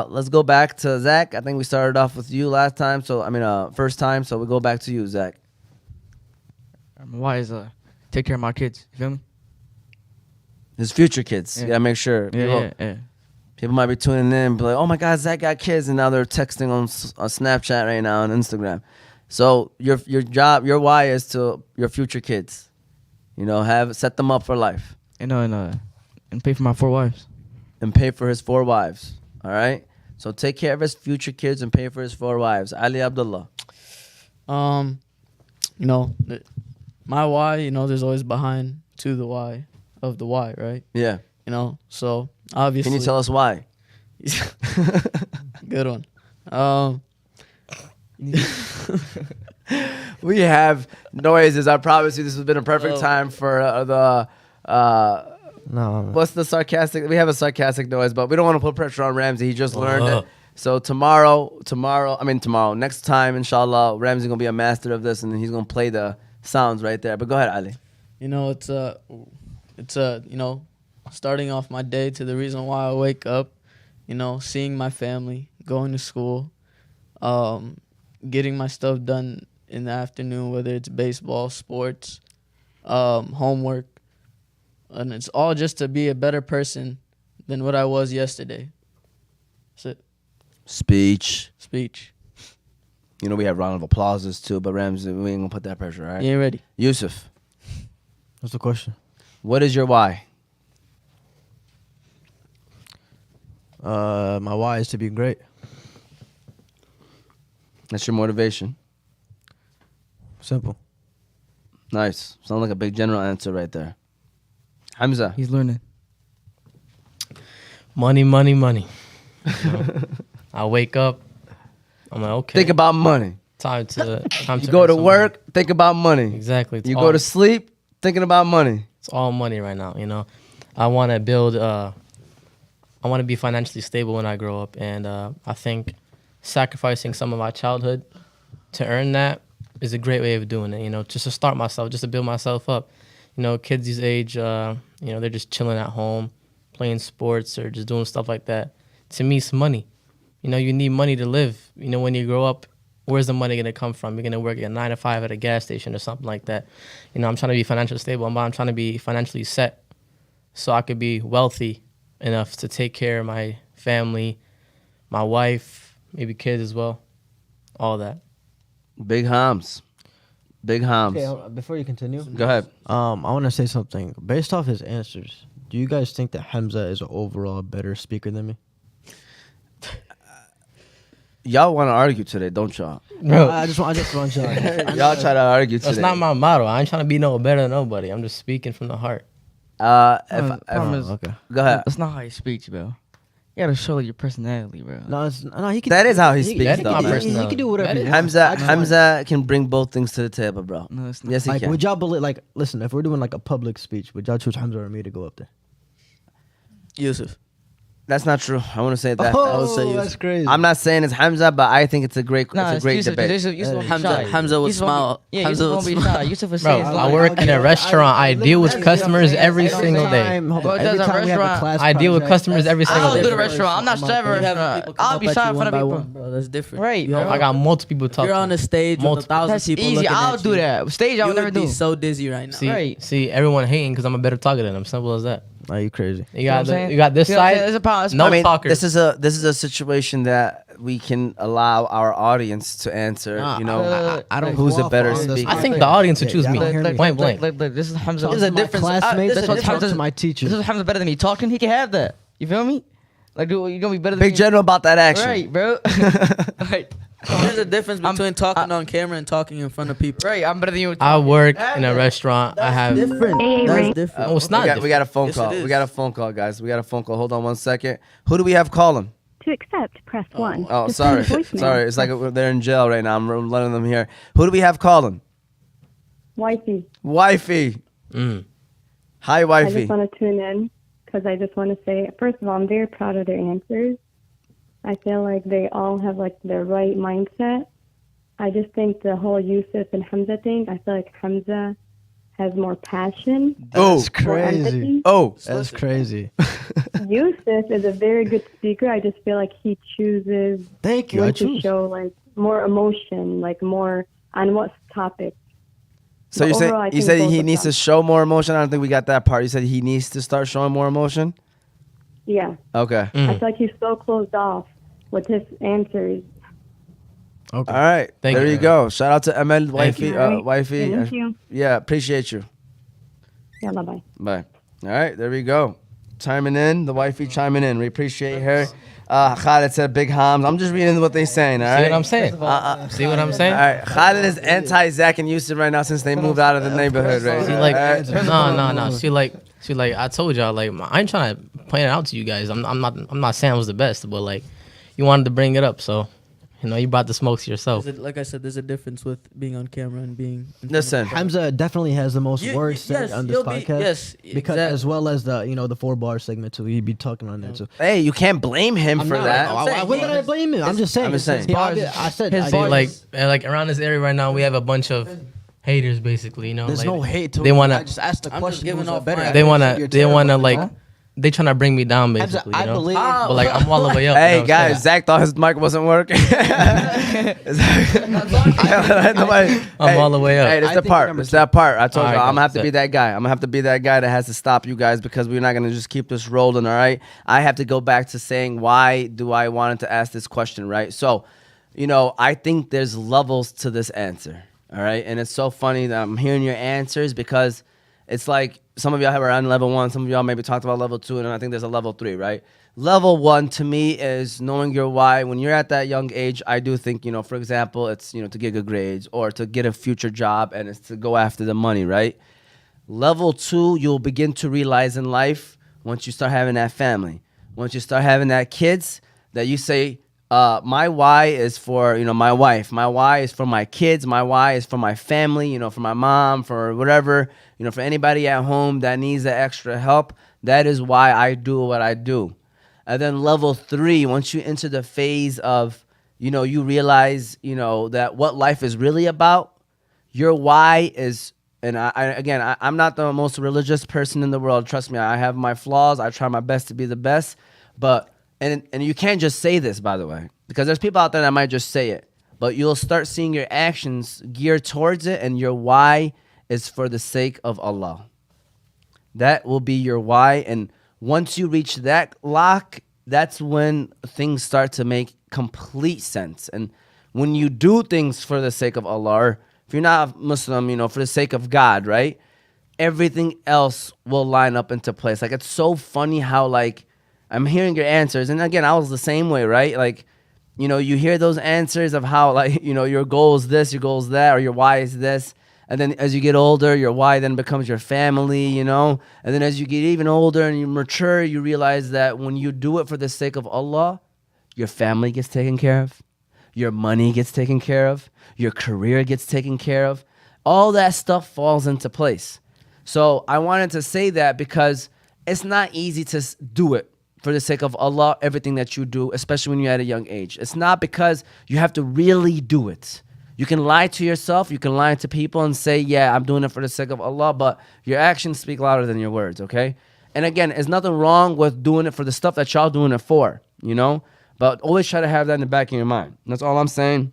let's go back to Zach. I think we started off with you last time. First time. So we go back to you, Zach. Why is take care of my kids? You feel me? His future kids. Yeah. You gotta make sure. Yeah. People might be tuning in and be like, oh my God, Zach got kids. And now they're texting on Snapchat right now and Instagram. So your job, your why is to your future kids. Set them up for life. And pay for my 4 wives. And pay for his 4 wives. All right? So take care of his future kids and pay for his 4 wives. Ali Abdullah. My why, there's always behind to the why of the why, right? Yeah. You know, so obviously. Can you tell us why? Good one. We have noises. I promise you, this has been a perfect Oh. time for No. what's the sarcastic? We have a sarcastic noise, but we don't want to put pressure on Ramsey. He just learned it. So tomorrow, next time, inshallah, Ramsey's gonna be a master of this, and then he's gonna play the sounds right there. But go ahead, Ali. You know, it's you know, starting off my day to the reason why I wake up, you know, seeing my family, going to school, getting my stuff done in the afternoon, whether it's baseball, sports, homework, and it's all just to be a better person than what I was yesterday. That's it. Speech. Speech. You know, we have round of applauses too, but Ramsey, we ain't gonna put that pressure, all right? You ain't ready. Yusuf, What's the question? what is your why? My why is to be great. That's your motivation. Simple. Nice. Sounds like a big general answer right there. Hamza. He's learning. Money, money, money. You know? I wake up. I'm like, okay. Think about money. time to You go earn to some work, money. think about money. Exactly. It's You all, go to sleep, thinking about money. It's all money right now. You know, I want to build. I want to be financially stable when I grow up, and I think sacrificing some of my childhood to earn that is a great way of doing it. You know, just to start myself, just to build myself up. You know, kids these age, you know, they're just chilling at home, playing sports or just doing stuff like that. To me, it's money. You know, you need money to live. You know, when you grow up, where's the money going to come from? You're going to work at 9 to 5 at a gas station or something like that. You know, I'm trying to be financially stable, but I'm trying to be financially set so I could be wealthy enough to take care of my family, my wife, maybe kids as well, all that. Big Hams. Big Hams. Okay, before you continue, Go ahead. I want to say something. Based off his answers, do you guys think that Hamza is an overall better speaker than me? Y'all want to argue today, don't y'all? Bro, I just want to Y'all try to argue today. that's not my motto. I ain't trying to be no better than nobody. I'm just speaking from the heart. Problem is, okay. Go ahead. that's not how you speak, bro. You gotta show your personality, bro. No, he can. That is how he speaks, that is though. my man. personality. He can do whatever. That he is- wants. Hamza can bring both things to the table, bro. No, it's not. Yes, he Like, can. would y'all believe? Like, listen, if we're doing like a public speech, would y'all choose Hamza or me to go up there? Yusuf. That's not true. I want to say that. would say Yusuf. that's crazy. I'm not saying it's Hamza, but I think it's a great, Nah, it's a great Yusuf, debate. Yusuf won't be Hamza- shy. Hamza would Yusuf won't smile. be- Yeah, Hamza Yusuf would won't be smile. shy. Yusuf would Bro, say his I line. work in a restaurant. I deal with customers every single day. Hold Well, on. it does Every a time we have a restaurant. class I deal with project, customers every I single don't do day. the restaurant. I'm not shy of a You have restaurant. people come I'll up be at shy you in one front by of one, people. bro. That's different. Right, You bro. have- I got multiple people talking. You're on a stage with Multiple. 1,000 That's people easy. looking I'll at do you. that. Stage, I You would never would be do. so dizzy right now. See, Right. see, everyone hating because I'm a better talker than them. Simple as that. Are you crazy? You got, what I'm saying? you got this You know what I'm side. saying? There's a problem. It's a No I mean, talkers. this is a situation that we can allow our audience to answer. Nah, You know, I don't. Who's go a off better on this. speaker? I think the audience would choose me. y'all hear Point blank. Look, this is Hamza. There's This a difference. Classmates, this that's is what Hamza. to my teachers. This is Hamza better than me talking. He can have that. You feel me? Like, dude, you gonna be better than big me? general about that action. Right, bro. Right. There's a difference I'm- between talking on camera and talking in front of people. Right, I'm better than you. I work in a restaurant. I have. Different. AA That's rate. different. No, it's not. We got a phone Yes, it call. is. We got a phone call, guys. We got a phone call. Hold on one second. Who do we have calling? To accept, press 1. Oh, To sorry. send a voicemail, Sorry. It's like press they're in jail right now. I'm letting them hear. Who do we have calling? Wifey, Wifey. Mm. Hi, I wifey. just want to tune in because I just want to say, first of all, I'm very proud of their answers. I feel like they all have like the right mindset. I just think the whole Yusuf and Hamza thing, I feel like Hamza has more passion, Oh, That's more crazy. empathy. oh. That's crazy. Yusuf is a very good speaker. I just feel like he chooses Thank you. I when to choose. show like more emotion, like more on what topic. So But you overall, I said you think said both he of needs to them. show more emotion. I don't think we got that part. You said he needs to start showing more emotion. Yeah, Okay. I Mm. feel like he's so closed off with his answers. Okay. All right. Thank there you. you go. Shout out to ML wifey. you. All right. Wifey. Thank you. Yeah, appreciate you. Yeah, bye-bye. Bye. All right, there we go. Chiming in, the wifey chiming in. We appreciate her. Khalid said big hams. I'm just reading what they're saying. All right. See what I'm saying? See what I'm saying? All right. Khalid is anti Zach and Houston right now since they moved out of the neighborhood. Right. See, like, no. See, like, I told y'all, like, I ain't trying to point it out to you guys. I'm not saying I was the best, but like, you wanted to bring it up, so you know, you brought the smoke to yourself. Like I said, there's a difference with being on camera and being. Listen, Hamza definitely has the most words said on this podcast. Yes, because as well as the the 4-bar segment too, he'd be talking on that too. hey, you can't blame him for that. Why would I blame him? I'm just saying. I said See, like around this area right now, we have a bunch of haters, basically. You know, there's like, no hate to they it. wanna. I just asked the I'm just question. giving who's off better my- at it. They wanna like. Huh? They trying to bring me down, Hamza, basically. I You know? believe. But like, I'm all the way up. Hey you know what I'm guys, Zach thought his mic wasn't working. I'm all the way up. Hey, this I the think part. number It's that part. I told All you, right, I'm gonna have to guys, be that guy. I'm gonna have to be that guy that has to stop you guys because we're not gonna just keep this rolling. All right. I have to go back to saying why do I wanted to ask this question, right? So, you know, I think there's levels to this answer. All right, and it's so funny that I'm hearing your answers because it's like some of y'all have around level 1, some of y'all maybe talked about level 2, and I think there's a level 3, right? Level 1 to me is knowing your why. When you're at that young age, I do think, you know, for example, it's, you know, to get good grades or to get a future job, and it's to go after the money, right? Level 2, you'll begin to realize in life once you start having that family, once you start having that kids, that you say, my why is for, you know, my wife. My why is for my kids. My why is for my family, you know, for my mom, for whatever, you know, for anybody at home that needs the extra help. That is why I do what I do. And then level 3, once you enter the phase of, you know, you realize, you know, that what life is really about, your why is, and I'm not the most religious person in the world. Trust me, I have my flaws. I try my best to be the best, but And you can't just say this, by the way, because there's people out there that might just say it, but you'll start seeing your actions geared towards it, and your why is for the sake of Allah. That will be your why, and once you reach that lock, that's when things start to make complete sense. And when you do things for the sake of Allah, if you're not Muslim, you know, for the sake of God, right? Everything else will line up into place. Like, it's so funny how, like, I'm hearing your answers. And again, I was the same way, right? Like, you know, you hear those answers of how, like, you know, your goal is this, your goal is that, or your why is this. And then as you get older, your why then becomes your family, you know. And then as you get even older and you mature, you realize that when you do it for the sake of Allah, your family gets taken care of. Your money gets taken care of. Your career gets taken care of. All that stuff falls into place. So I wanted to say that because it's not easy to do it for the sake of Allah, everything that you do, especially when you're at a young age. It's not because you have to really do it. You can lie to yourself, you can lie to people and say, yeah, I'm doing it for the sake of Allah, but your actions speak louder than your words, okay? And again, there's nothing wrong with doing it for the stuff that y'all doing it for, you know? But always try to have that in the back of your mind. That's all I'm saying.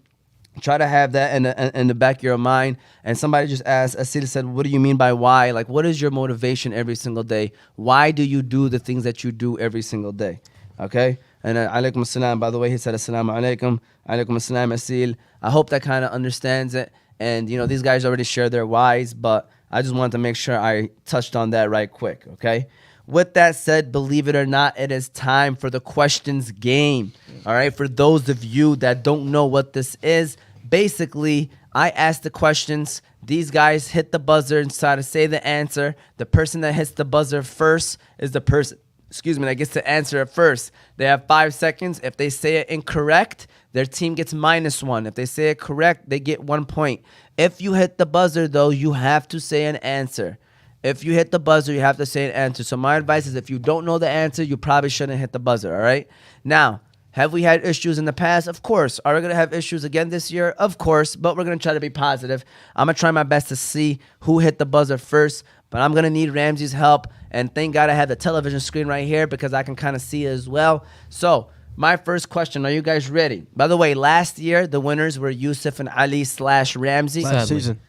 Try to have that in the back of your mind. And somebody just asked, Asila said, what do you mean by why? Like, what is your motivation every single day? Why do you do the things that you do every single day? Okay? And alaikum assalam, by the way, he said, assalamu alaikum. Alaikum assalam, Asil. I hope that kind of understands it. And, you know, these guys already shared their whys, but I just wanted to make sure I touched on that right quick, okay? With that said, believe it or not, it is time for the questions game. All right, for those of you that don't know what this is, basically, I ask the questions. These guys hit the buzzer and try to say the answer. The person that hits the buzzer first is the person, that gets to answer it first. They have 5 seconds. If they say it incorrect, their team gets -1. If they say it correct, they get 1 point. If you hit the buzzer, though, you have to say an answer. If you hit the buzzer, you have to say an answer. So my advice is if you don't know the answer, you probably shouldn't hit the buzzer, all right? Now, have we had issues in the past? Of course. Are we going to have issues again this year? Of course, but we're going to try to be positive. I'm going to try my best to see who hit the buzzer first, but I'm going to need Ramsey's help. And thank God I have the television screen right here because I can kind of see it as well. So my first question, are you guys ready? By the way, last year, the winners were Yusuf and Ali / Ramsey. Last season.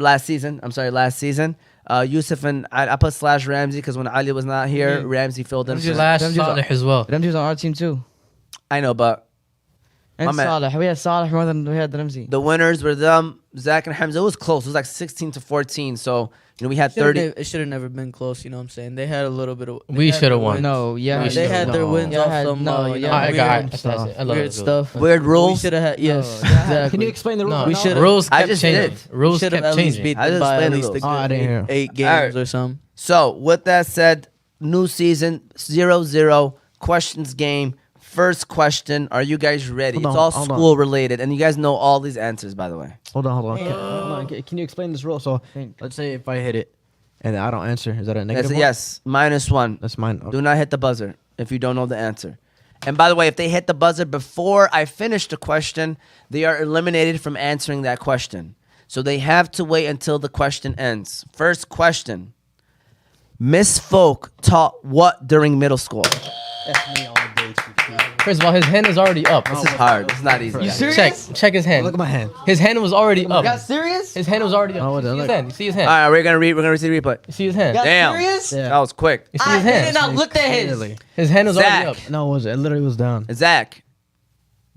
Last season. Yusuf and I put / Ramsey because when Ali was not here, Ramsey filled in. Slash Salih as well. Ramsey's on our team too. I know, but And My man. Saleh. We had Saleh more than we had Ramsey. The winners were them, Zach and Hamza. It was close. It was like 16-14. So, we had 30. It should have never been close. You know what I'm saying? They had a little bit of. We should have won. No, yeah. They had their wins Y'all off had- some no, you y'all know, had weird, that's it. I love weird it. stuff. Weird We rules. should have had yes. No, Exactly. Can you explain the rules? No, We now? should've- rules I kept just changing. did. Rules Should have kept at least changing. beat I them just by at explained the least a rules. Oh, I good didn't hear. eight games Alright. or something. So, with that said, new season, 0-0, questions game. First question, are you guys ready? Hold It's on, all hold on. school related, and you guys know all these answers, by the way. Hold on. Can you explain this rule? So, let's say if I hit it and I don't answer, is that a negative one? Yes, -1. That's mine. Okay. Do not hit the buzzer if you don't know the answer. And by the way, if they hit the buzzer before I finish the question, they are eliminated from answering that question. So they have to wait until the question ends. First question. Miss Folk taught what during middle school? That's me all day. First of all, his hand is already up. This is hard. It's not easy. You guys. serious? Check his hand. Look at my hand. His hand was already up. Got serious? His hand was already up. Oh, You see his look. hand. You see his All hand. right, we're gonna see the replay. You see his hand. Got Damn. serious? Yeah. That was quick. You see I his did hand. not look at his. Clearly. His hand was already Zach. up. No, it wasn't. It literally was down. Zach,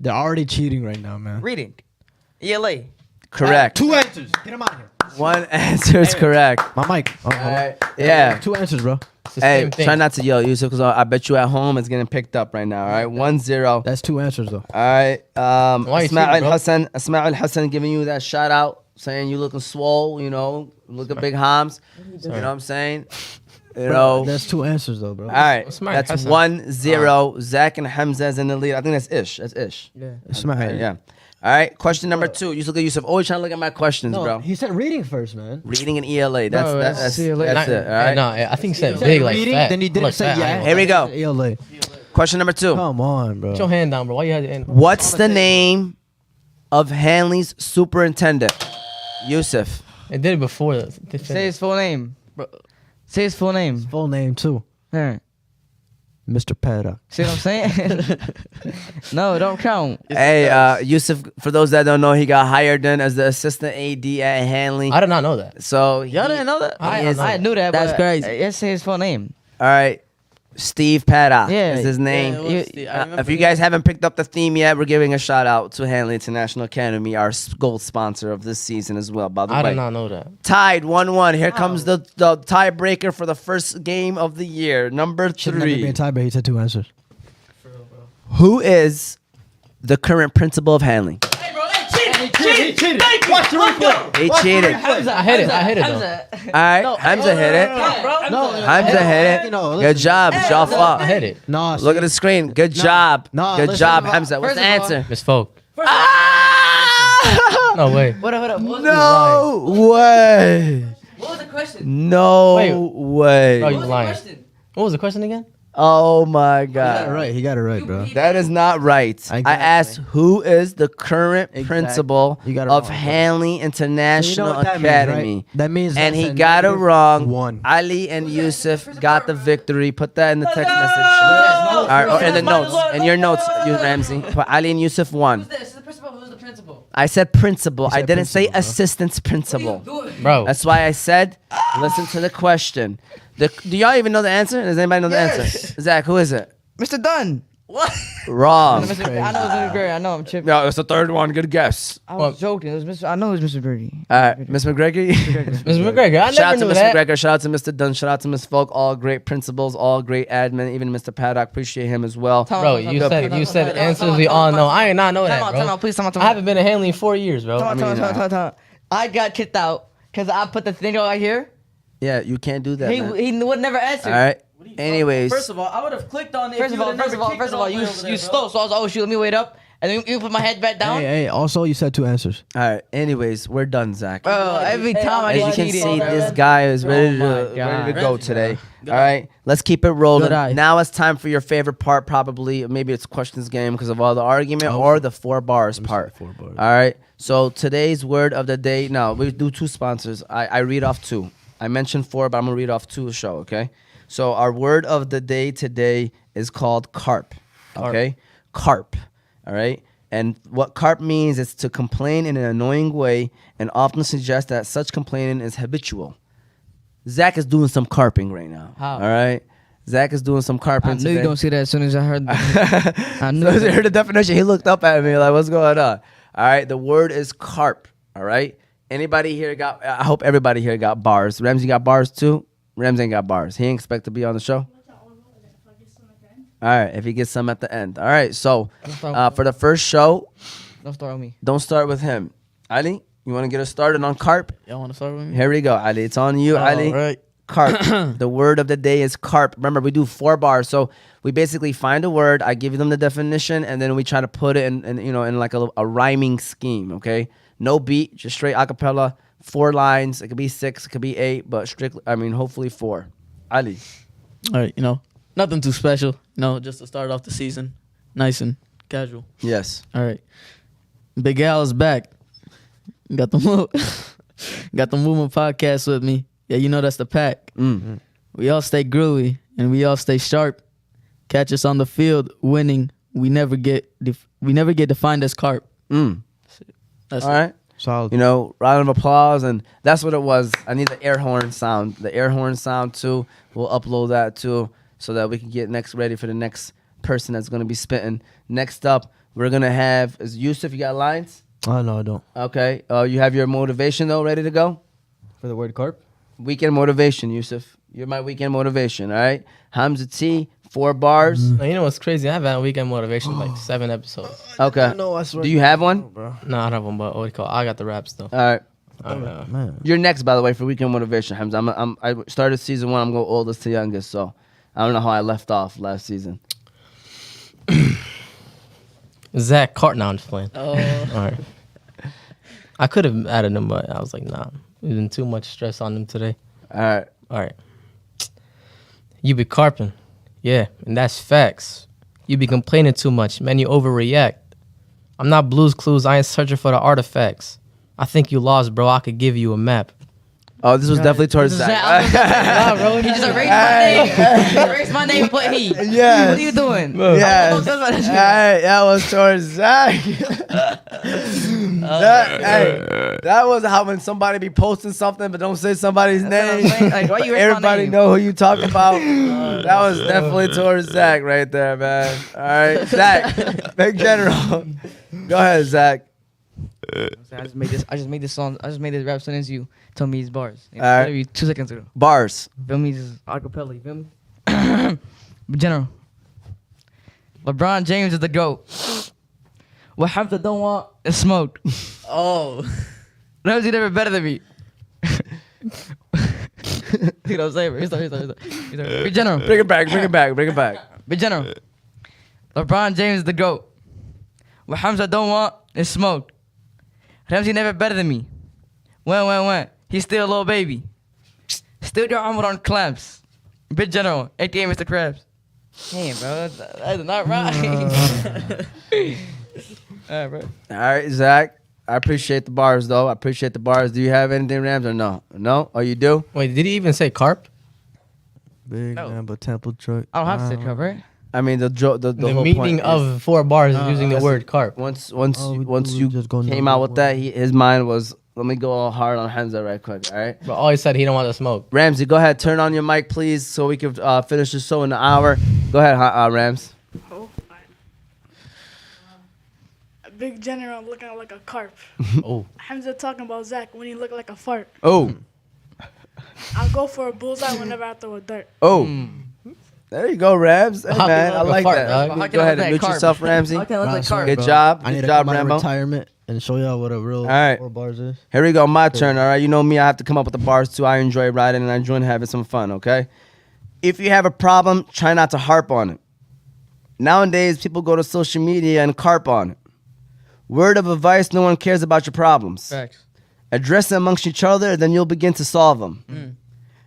They're already cheating right now, man. Reading. ELA. correct. Two answers. Get him out of here. One answer is correct. My mic. Oh, hold on. Alright, yeah. Two answers, bro. It's the Hey, same thing. try not to yell, Yusuf, because I bet you at home it's getting picked up right now. All right, 1-0. That's two answers, though. All right. Why you cheating, bro? Ismail Hassan giving you that shout out, saying you looking swole, looking big hams. You know what I'm saying? You know. That's two answers, though, bro. All right. Ismail That's Hassan. 1-0. Zach and Hamza is in the lead. I think that's Ish. That's Ish. Yeah. Ismail. Yeah. All right. Question number 2. You look at Yusuf. Always trying to look at my questions, No, bro. he said reading first, man. Reading an ELA. That's No, that's that's that's, CLA. that's it. All right. No, I think he said He said big like reading, fat. then he didn't Like say fat. yeah. Here we go. ELA. Question number 2. Come on, bro. Put your hand down, bro. Why you had your hand? What's the name of Hanley's superintendent? Yusuf. It did it before. Say his full name. Say his full name. Full name, too. There. Mr. Paddock. See what I'm saying? No, don't count. Hey, Yusuf, for those that don't know, he got hired in as the assistant AD at Hanley. I did not know that. So Y'all didn't know that? I I knew that. That's but crazy. Let's say his full name. All right. Steve Paddock Yeah. is his name. Yeah, it was Steve. I remember If you him. guys haven't picked up the theme yet, we're giving a shout out to Hanley International Academy, our gold sponsor of this season as well, by the I way. did not know that. Tied 1-1. Here comes the tiebreaker for the first game of the year. Number Should never be a 3. tie, but he said two answers. Who is the current principal of Hanley? He cheated. Watch the replay. He cheated. I hit it. I hit it though. All right. Hamza hit it. No, Hamza hit it. You know, Good job. It's y'all fault. I hit it. No, Look at the screen. Good job. No, Good listen, job, first Hamza. What's of the all- answer? Miss Folk. Ah! No way. What up? No way. What was the question? No Wait. way. Bro, you lying. What was the question again? Oh my He got it God. right. He got it right, bro. That is not right. I Exactly. asked who is the current Exactly. principal You got it of wrong, bro. Hanley So you International know what that means, Academy. right? That means And that's he a got it negative wrong. 1. Ali and Yusuf got the victory. Put that in the text message. Or in the notes. In your notes, you Ramsey. Put Ali and Yusuf won. This is the principal. Who's the principal? I said principal. I said didn't say principal, bro. assistant's principal. Bro. That's why I said, listen to the question. Do y'all even know the answer? Does anybody know the answer? Zach, who is it? Mr. Dunn. Wrong. I know it's Mr. Gray. I know I'm tripping. No, it's the third one. Good guess. I was joking. It was Mr. I know it was Mr. Grady. All right, Miss McGregor. Mr. McGregor. I Shout never out to knew Miss that. McGregor. Shout out to Mr. Dunn. Shout out to Miss Folk. All great principals. All great admin. Even Mr. Paddock. Appreciate him as well. Bro, you said answers we all know. I ain't not know that, Time out, bro. please. Time out. I haven't been in Hanley in 4 years, bro. I got kicked out because I put the thing right here. Yeah, you can't do that. man. He would never answer. All right. Anyways, First of all, I would have clicked on it. First of all, you slow. So I was, oh shoot, let me wait up, and then you put my head back down. Hey, also, you said two answers. all right. Anyways, we're done, Zach. Bro, every time I As you get can cheated. see, this guy is ready my to God. go today. All right, let's keep it rolling. Good eye. Now it's time for your favorite part, probably. Maybe it's questions game because of all the argument or the 4 bars part. 4 bars. All right. So today's word of the day. Now we do 2 sponsors. I read off 2. I mentioned 4, but I'm gonna read off 2 a show. Okay. So our word of the day today is called carp. Okay, carp. All right. And what carp means is to complain in an annoying way, and often suggests that such complaining is habitual. Zach is doing some carping right now. How? All right. Zach is doing some I carpentry knew you today. don't see that as soon as I heard. I knew. So as he heard the definition, he looked up at me like, "What's going on?" All right, the word is carp. All right, anybody here got? I hope everybody here got bars. Ramsey got bars too. Rams ain't got bars. He ain't expect to be on the show. All right, if he gets some at the end. All right, so for the first show, Don't start with me. don't start with him. Ali, you want to get us started on carp? Y'all want to start with me? Here we go, Ali. It's on you, Ali. All right. Carp. The word of the day is carp. Remember, we do 4 bars. So we basically find a word. I give them the definition, and then we try to put it in like a rhyming scheme. Okay, no beat, just straight acapella. 4 lines. It could be 6. It could be 8, but strictly, hopefully 4. Ali. All right, nothing too special. Just to start off the season, nice and casual. Yes. All right, Big Al is back. Got the movement podcast with me. Yeah, that's the pack. Mm. We all stay groovy and we all stay sharp. Catch us on the field winning. We never get defined as carp. Mm. That's All it. right. Solid. Round of applause, and that's what it was. I need the air horn sound. The air horn sound too. We'll upload that too, so that we can get ready for the next person that's gonna be spitting. Next up, we're gonna have is Yusuf. You got lines? Oh, no, I don't. Okay. You have your motivation though, ready to go? For the word carp? Weekend motivation, Yusuf. You're my weekend motivation. All right. Hamza T. 4 bars. No, you know what's crazy? I've had weekend motivation like 7 episodes. Okay. No, I swear. Do you have one? No, I don't have one, but what do you call it? I got the raps though. All right. Man. You're next, by the way, for weekend motivation, Hamza. I started season 1. I'm going oldest to youngest, so I don't know how I left off last season. Zach Cart. No, I'm just playing. Oh, All right. I could have added him, but I was like, nah. There's been too much stress on him today. All right. All right. You be carping. Yeah, and that's facts. You be complaining too much. Man, you overreact. I'm not Blues Clues. I ain't searching for the artifacts. I think you lost, bro. I could give you a map. Oh, this was definitely towards Zach. Nah, bro. He just erased my name. He erased my name and put he. Yes. What are you doing? Yes. Don't talk about that shit. That was towards Zach. That was how when somebody be posting something but don't say somebody's That's what I'm name. saying. Like, why you erase my Everybody name? know who you talking about. That was definitely towards Zach right there, man. All right, Zach, Big General. Go ahead, Zach. I just made this song. I just made this rap sentence. You told me these bars. Alright. Maybe 2 seconds ago. Bars. Feel me? Just acapella. You feel me? General. LeBron James is the GOAT. What Hamza don't want is smoke. oh. Ramsey never better than me. You know what I'm saying? He's Big General. Bring it back. Big General. LeBron James is the GOAT. What Hamza don't want is smoke. Ramsey never better than me. When? He's still a little baby. Still your armor on clamps. Big General, aka Mr. Krabs. Damn, bro. That's not right. Alright, bro. All right, Zach. I appreciate the bars, though. Do you have anything, Rams, or no? No? Oh, you do? Wait, did he even say carp? Big No. Lambo Temple truck. I don't have to say Krab, right? I mean, the The whole meaning point is of 4 bars is using the word carp. once Oh, once we you just go came number out with one. that, his mind was, let me go all hard on Hamza right quick, all right? But all he said, he don't want to smoke. Ramsey, go ahead. Turn on your mic, please, so we can finish the show in an hour. Go ahead, Rams. Oh, fine. A big general looking like a carp. Oh. Hamza talking about Zach when he looked like a fart. Oh. I'll go for a bullseye whenever I throw a dart. Oh. There you go, Rams. Hey, How man, can I I like fart, that. dog? How can Go I ahead look and like mute carp? yourself, Ramsey. How can I look like Nah, Carb? Good bro. job. I need Good to job, come out of Rambo. retirement and show y'all what a real All right. 4 bars is. Here we go. My turn, all right? You know me. I have to come up with the bars, too. I enjoy writing, and I enjoy having some fun, okay? If you have a problem, try not to harp on it. Nowadays, people go to social media and carp on it. Word of advice, no one cares about your problems. Facts. Address them amongst each other, then you'll begin to solve them.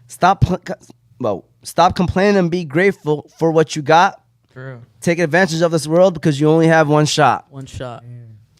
Stop complaining and be grateful for what you got. For real. Take advantage of this world because you only have one shot. One shot.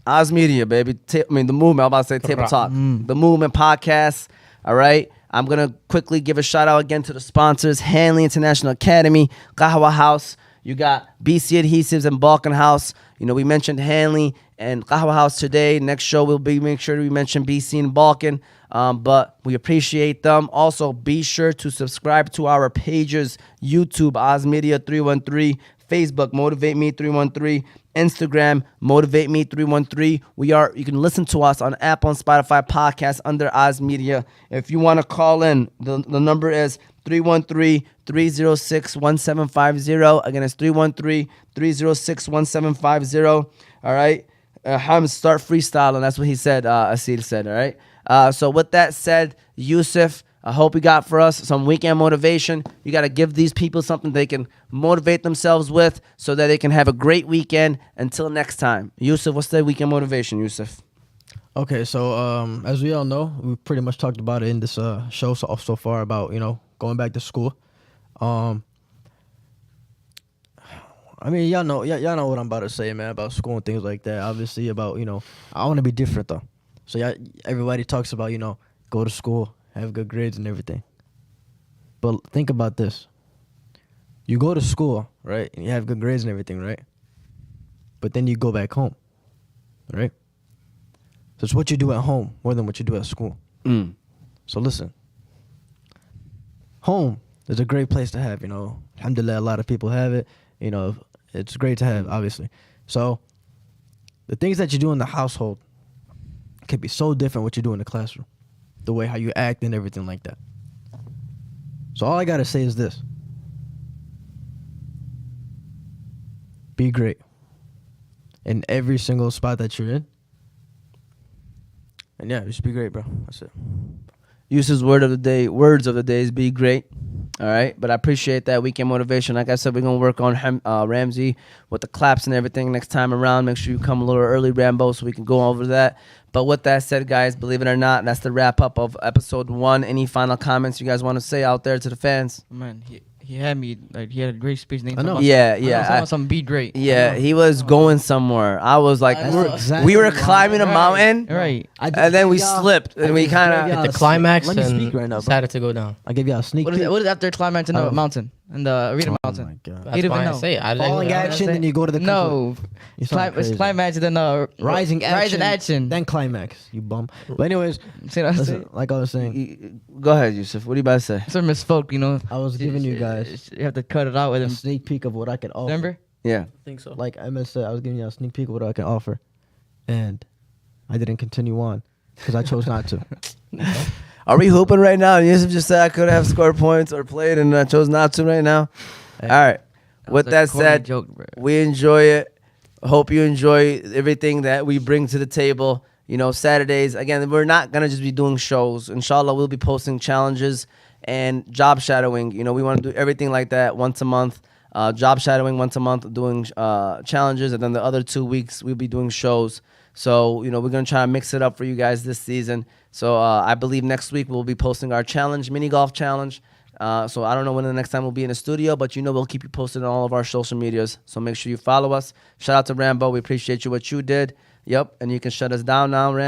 Oz Media, baby. The movement. I'm about to say table talk. The movement podcast. All right. I'm going to quickly give a shout out again to the sponsors. Hanley International Academy, Qahwa House. You got BC Adhesives and Balkan House. You know, we mentioned Hanley and Qahwa House today. Next show will be, make sure we mention BC and Balkan. But we appreciate them. Also, be sure to subscribe to our pages: YouTube, Oz Media 313, Facebook, Motivate Me 313, Instagram, Motivate Me 313. You can listen to us on Apple and Spotify podcasts under Oz Media. If you want to call in, the number is 313-306-1750. Again, it's 313-306-1750. All right. Ham, start freestyling. That's what he said. Asil said. All right. So with that said, Yusuf, I hope you got for us some weekend motivation. You got to give these people something they can motivate themselves with so that they can have a great weekend. Until next time. Yusuf, what's the weekend motivation, Yusuf? Okay, so as we all know, we pretty much talked about it in this show so far about, going back to school. I mean, y'all know what I'm about to say, man, about school and things like that. Obviously, about I want to be different though. So everybody talks about go to school, have good grades and everything. But think about this: you go to school, right, and you have good grades and everything, right? But then you go back home, right? So it's what you do at home more than what you do at school. So listen, home is a great place to have. Alhamdulillah, a lot of people have it. It's great to have, obviously. So the things that you do in the household can be so different what you do in the classroom, the way how you act and everything like that. So all I gotta say is this: be great in every single spot that you're in. And yeah, just be great, bro. That's it. Yusuf's words of the day is be great. All right, but I appreciate that weekend motivation. Like I said, we're going to work on Ramsey with the claps and everything next time around. Make sure you come a little early, Rambo, so we can go over that. But with that said, guys, believe it or not, that's the wrap-up of episode 1. Any final comments you guys want to say out there to the fans? Man, he had me, like, he had a great speech. I know. Something be great. Yeah, he was going somewhere. I was like, we were climbing a mountain, Right. and then we slipped, and we kind of... The climax let me and speak right now, bro. decided to go down. I gave y'all a sneak peek. What is after climax in the mountain? In the arena Oh mountain? my God. That's You didn't why even I know. say it. Falling action, then you go to the No. You sound It's crazy. climax, then Rising action, Then then climax. You bum. But anyways, see what I'm listen, saying? like I was saying, Go ahead, Yusuf. What are you about to say? Sort of misspoke, I was giving you guys You have to cut it out with a him. sneak peek of what I could offer. Remember? Yeah. I think so. Like Emma said, I was giving you a sneak peek of what I can offer, and I didn't continue on because I chose not to. Are we hooping right now? Yusuf just said I could have scored points or played, and I chose not to right now. All right. With was a that corny said, joke, bro. we enjoy it. Hope you enjoy everything that we bring to the table. Saturdays, again, we're not going to just be doing shows. Inshallah, we'll be posting challenges and job shadowing. We want to do everything like that once a month. Job shadowing once a month, doing challenges, and then the other 2 weeks we'll be doing shows. So, we're going to try to mix it up for you guys this season. So, I believe next week we'll be posting our challenge, mini golf challenge. So I don't know when the next time we'll be in the studio, but we'll keep you posted on all of our social medias. So make sure you follow us. Shout out to Rambo. We appreciate you what you did. Yep. And you can shut us down now, Ram.